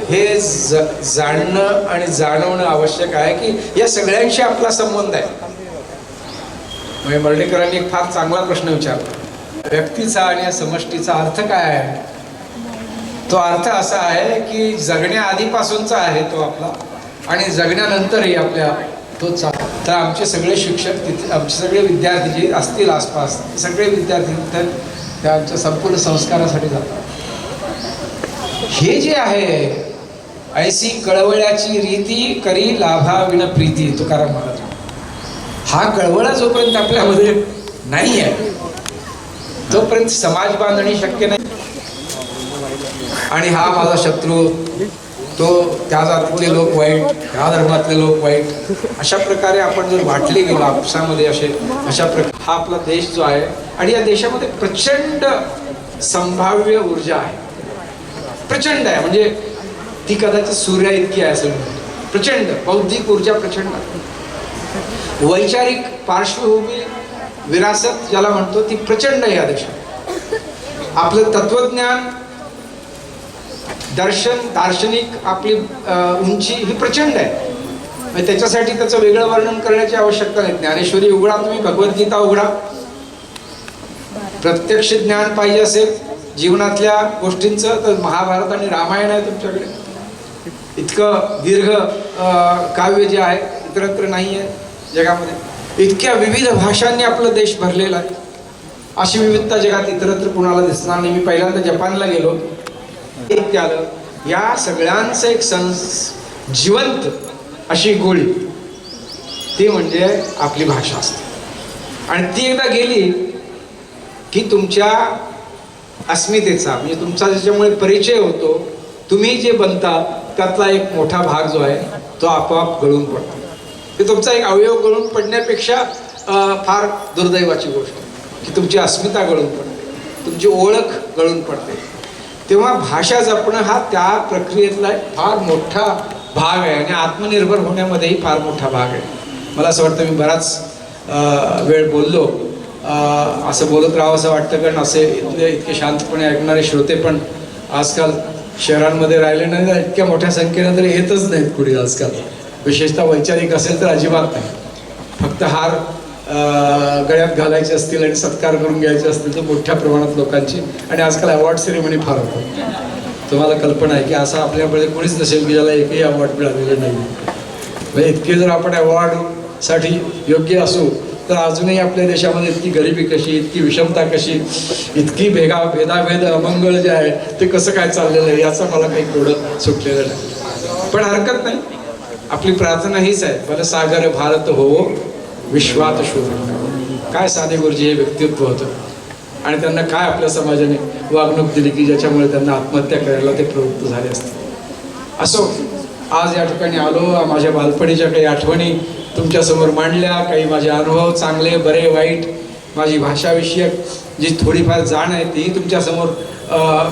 हे जाणणं आणि जाणवणं आवश्यक आहे की या सगळ्यांशी आपला संबंध आहे. म्हणजे मर्ढेकरांनी एक फार चांगला प्रश्न विचारला, व्यक्तीचा आणि या समष्टीचा अर्थ काय आहे? तो अर्थ असा आहे की जगण्याआधीपासूनचा आहे तो आपला आणि जगण्यानंतरही आपल्या तोच. तर आमचे सगळे शिक्षक तिथे, आमचे सगळे विद्यार्थी जे असतील आसपास, सगळे विद्यार्थी तर त्या आमच्या संपूर्ण संस्कारासाठी जातात. हे जे आहे ऐसी कळवळ्याची रीती करी लाभा विण प्रीती, तुकाराम महाराज. हा कळवळा जोपर्यंत आपल्यामध्ये नाही आहे तोपर्यंत समाज बांधणी शक्य नाही. आणि हा माझा शत्रू, तो त्या जातीतले लोक वाईट, ह्या धर्मातले लोक वाईट, अशा प्रकारे आपण जर वाटले गेलो आपसामध्ये अशा प्रकारे हा आपला देश जो आहे. आणि या देशामध्ये प्रचंड संभाव्य ऊर्जा आहे, प्रचंड आहे. म्हणजे ती कदाचित सूर्या इतकी आहे असं प्रचंड बौद्धिक ऊर्जा प्रचंड आहे. वैचारिक पार्श्वभूमी, विरासत ज्याला म्हणतो, ती प्रचंड आहे या देशात. आपलं तत्वज्ञान, दर्शन, दार्शनिक आपली उंची ही प्रचंड आहे. त्याच्यासाठी त्याचं वेगळं वर्णन करण्याची आवश्यकता नाही. ज्ञानेश्वरी उघडा, तुम्ही भगवद्गीता उघडा. प्रत्यक्ष ज्ञान पाहिजे असेल जीवनातल्या गोष्टींचं तर महाभारत आणि रामायण आहे तुमच्याकडे. इतकं दीर्घ काव्य जे आहे इतरत्र नाही आहे जगामध्ये. इतक्या विविध भाषांनी आपला देश भरलेला आहे. अशी विविधता जगात इतरत्र कुणाला दिसणार नाही. मी पहिल्यांदा जपानला गेलो, एक आलं, या सगळ्यांचं एक जिवंत अशी गोळी ती म्हणजे आपली भाषा असते. आणि ती एकदा गेली की तुमच्या अस्मितेचा, म्हणजे तुमचा ज्याच्यामुळे परिचय होतो, तुम्ही जे बनता त्यातला एक मोठा भाग जो आहे तो आपोआप गळून पडतो. ते तुमचा एक अवयव गळून पडण्यापेक्षा फार दुर्दैवाची गोष्ट की तुमची अस्मिता गळून पडते, तुमची ओळख गळून पडते. तेव्हा भाषा जपणं हा त्या प्रक्रियेतला एक फार मोठा भाग आहे आणि आत्मनिर्भर होण्यामध्येही फार मोठा भाग आहे. मला असं वाटतं मी बराच वेळ बोललो, असं बोलत राहावं असं वाटतं, कारण असे इतके शांतपणे ऐकणारे श्रोते पण आजकाल शहरांमध्ये राहिले नाही. इतक्या मोठ्या संख्येनं तरी येतच नाहीत कुणी आजकाल. विशेषतः वैचारिक असेल तर अजिबात नाही. फक्त हार गळ्यात घालायचे असतील आणि सत्कार करून घ्यायचे असतील तर मोठ्या प्रमाणात लोकांची. आणि आजकाल अवॉर्ड सेरेमनी फार होतं. तुम्हाला कल्पना आहे की असं आपल्याकडे कोणीच नसेल की ज्याला एकही अवॉर्ड मिळालेलं नाही. म्हणजे इतके जर आपण अवॉर्डसाठी योग्य असू तर अजूनही आपल्या देशामध्ये इतकी गरिबी कशी, इतकी विषमता कशी, इतकी भेदाभेद अमंगळ जे आहे ते कसं काय चाललेलं आहे याचा मला काही थोडं सुटलेलं नाही. पण हरकत नाही, आपली प्रार्थना हीच आहे, मला सागर भारत हो विश्वात शोध. काय साने गुरुजी हे व्यक्तित्व होतं आणि त्यांना काय आपल्या समाजाने वागणूक दिली की ज्याच्यामुळे त्यांना आत्महत्या करायला ते प्रवृत्त झाले असते. असो, आज या ठिकाणी आलो, माझ्या बालपणीच्या काही आठवणी तुमच्यासमोर मांडल्या, काही माझे अनुभव चांगले बरे वाईट, माझी भाषाविषयक जी थोडीफार जाण आहे तीही तुमच्यासमोर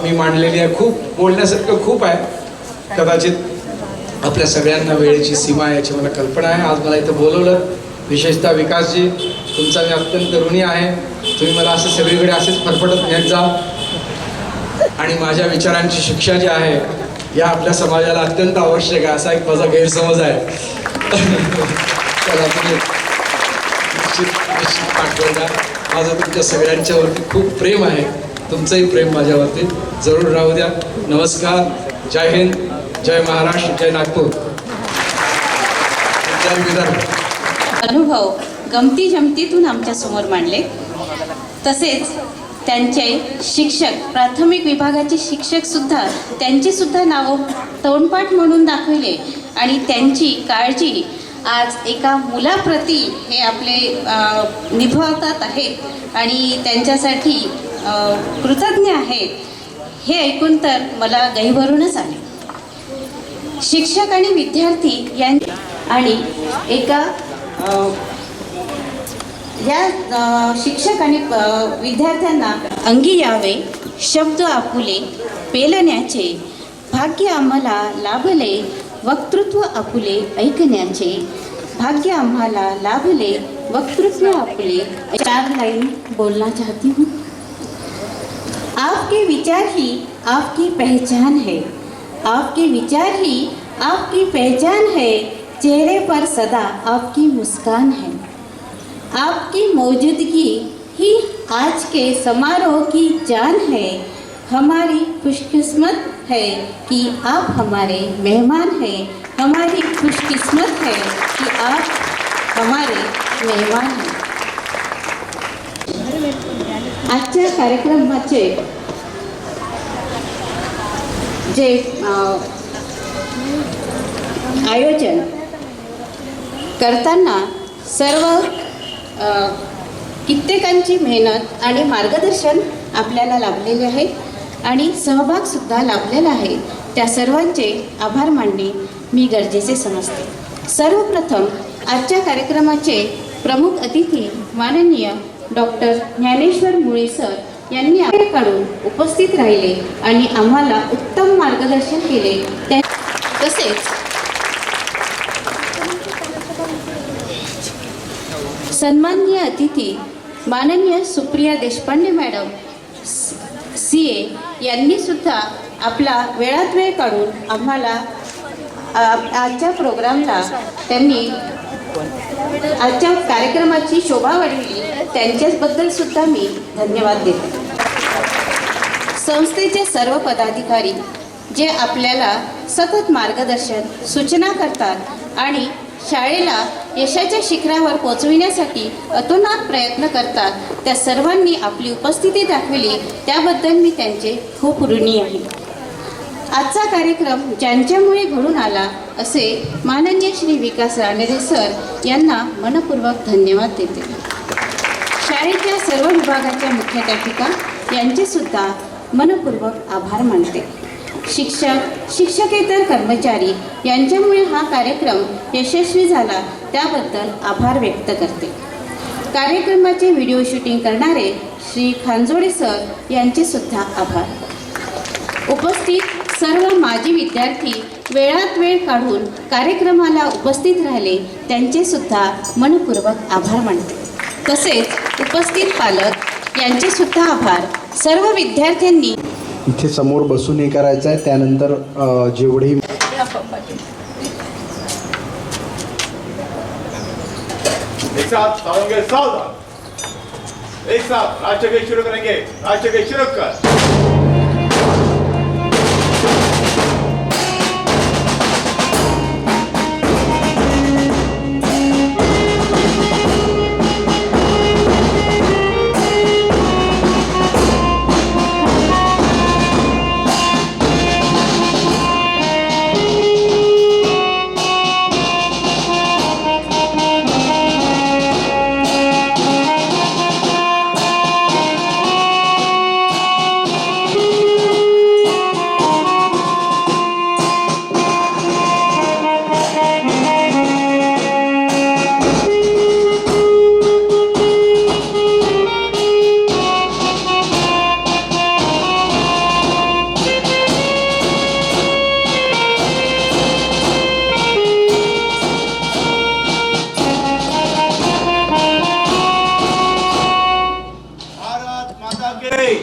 मी मांडलेली आहे. खूप बोलण्यासारखं खूप आहे, कदाचित आपल्या सगळ्यांना वेळेची सीमा आहे याची मला कल्पना आहे. आज मला इथं बोलवलं, विशेषतः विकासजी, तुमचा मी अत्यंत ऋणी आहे. तुम्ही मला असं सगळीकडे असेच फरफटत नेत जा आणि माझ्या विचारांची शिक्षा जी आहे या आपल्या समाजाला अत्यंत आवश्यक आहे, असा एक माझा गैरसमज आहे. चला तुम्ही निश्चित पाठवून द्या. माझं तुमच्या सगळ्यांच्यावरती खूप प्रेम आहे, तुमचंही प्रेम माझ्यावरती जरूर राहू द्या. नमस्कार, जय हिंद, जय महाराष्ट्र, जय नागपूर, जय विदर्भ. अनुभव गमती जमतीतून आमच्या समोर मांडले. तसेच त्यांचे शिक्षक, प्राथमिक विभागाचे शिक्षक सुद्धा त्यांची सुद्धा नावं तोंडपाठ म्हणून दाखविले आणि त्यांची काळजी आज एका मुलाप्रती हे आपले निभावतात आहेत आणि त्यांच्यासाठी कृतज्ञ आहेत. हे ऐकून तर मला गहिवरूनच आले. शिक्षक आणि विद्यार्थी यांनी आणि एका या शिक्षक आणि विद्यार्थ्यांना अंगी यावे शब्द आपुले पेलण्याचे, भाग्य आम्हाला लाभले वक्तृत्व आपुले ऐकण्याचे, भाग्य आम्हाला लाभले वक्तृत्व आपुले. 4 लाइन बोलना चाहती हूँ. आपके विचार ही आपकी पहचान है, आपके विचार ही आपकी पहचान है, चेहरे पर सदा आपकी मुस्कान है, आपकी मौजूदगी ही आज के समारोह की जान है. हमारी खुशकिस्मत है कि आप हमारे मेहमान हैं, हमारी खुशकिस्मत है कि आप हमारे मेहमान हैं. आजच्या कार्यक्रमाचे जे आयोजन करताना सर्व कित्येकांची मेहनत आणि मार्गदर्शन आपल्याला लाभलेले आहे आणि सहभागसुद्धा लाभलेला आहे. त्या सर्वांचे आभार मानणे मी गरजेचे समजते. सर्वप्रथम आजच्या कार्यक्रमाचे प्रमुख अतिथी माननीय डॉक्टर ज्ञानेश्वर मुळे सर यांनी आपल्याकडून उपस्थित राहिले आणि आम्हाला उत्तम मार्गदर्शन केले. तसेच सन्माननीय अतिथी माननीय सुप्रिया देशपांडे मॅडम CA यांनी सुद्धा आपला वेळात वेळ काढून आम्हाला आजच्या प्रोग्रामला त्यांनी आजच्या कार्यक्रमाची शोभा वाढवली. त्यांच्याबद्दल सुद्धा मी धन्यवाद देते. संस्थेचे सर्व पदाधिकारी जे आपल्याला सतत मार्गदर्शन सूचना करतात आणि शाळेला यशाच्या शिखरावर पोहोचविण्यासाठी अतोनात प्रयत्न करतात, त्या सर्वांनी आपली उपस्थिती दाखवली, त्याबद्दल मी त्यांचे खूप ऋणी आहे. आजचा कार्यक्रम ज्यांच्यामुळे घडून आला असे माननीय श्री विकास रानडे सर यांना मनपूर्वक धन्यवाद देते. शाळेच्या सर्व विभागाच्या मुख्याध्यापिका यांचेसुद्धा मनपूर्वक आभार मानते. शिक्षक, शिक्षकेतर कर्मचारी यांच्यामुळे हा कार्यक्रम यशस्वी झाला, त्याबद्दल आभार व्यक्त करते. कार्यक्रमाचे व्हिडिओ शूटिंग करणारे श्री खांजोडे सर यांचेसुद्धा आभार. उपस्थित सर्व माजी विद्यार्थी वेळात वेळ काढून कार्यक्रमाला उपस्थित राहिले, त्यांचेसुद्धा मनपूर्वक आभार मानते. तसेच उपस्थित पालक यांचेसुद्धा आभार. सर्व विद्यार्थ्यांनी इथे समोर बसून हे करायचं आहे. त्यानंतर जेवढे एक साथ सावंगे सावधान, एक साथ राष्ट्रगीत शुरू करेंगे. राष्ट्रगीत शुरू कर.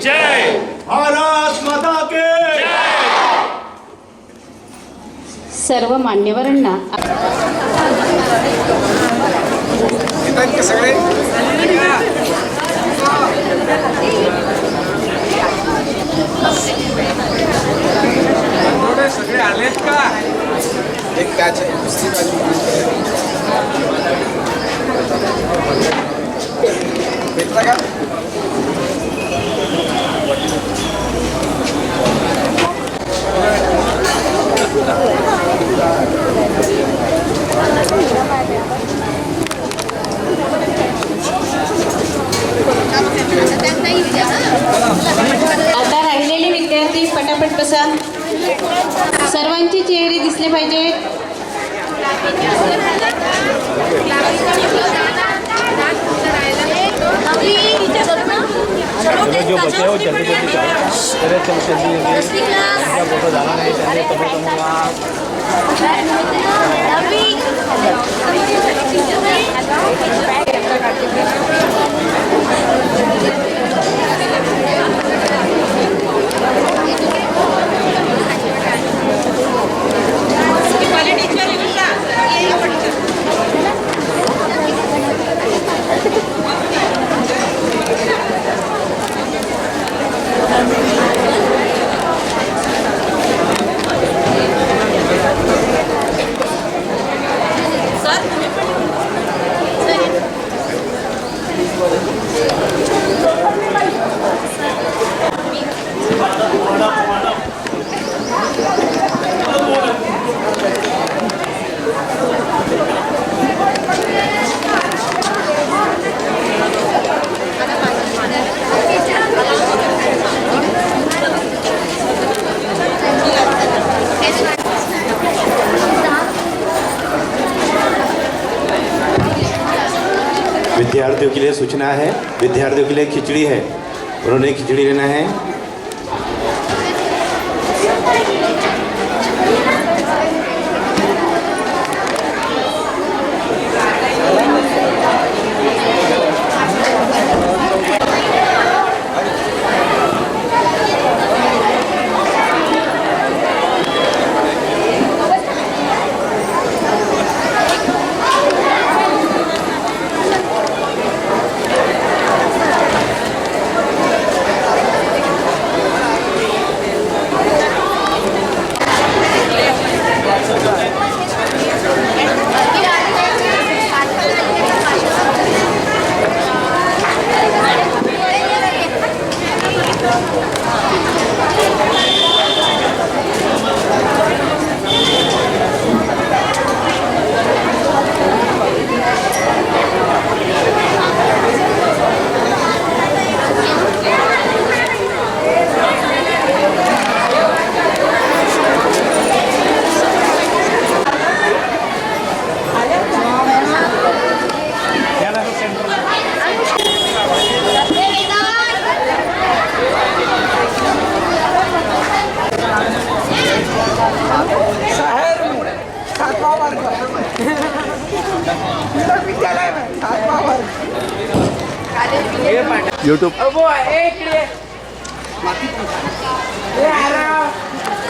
जय भारत माता के जय. सर्व मान्यवरांना सगळे आलेत का? एक त्याच भेटला का? आता राहिलेले विद्यार्थी पटापट बसा. सर्वांचे चेहरे दिसले पाहिजेत. जो बचे हो जल्दी जल्दी फोटो झाला नाही विद्यार्थियों के लिए सूचना है, विद्यार्थियों के लिए खिचड़ी है, उन्होंने खिचड़ी लेना है. YouTube. एक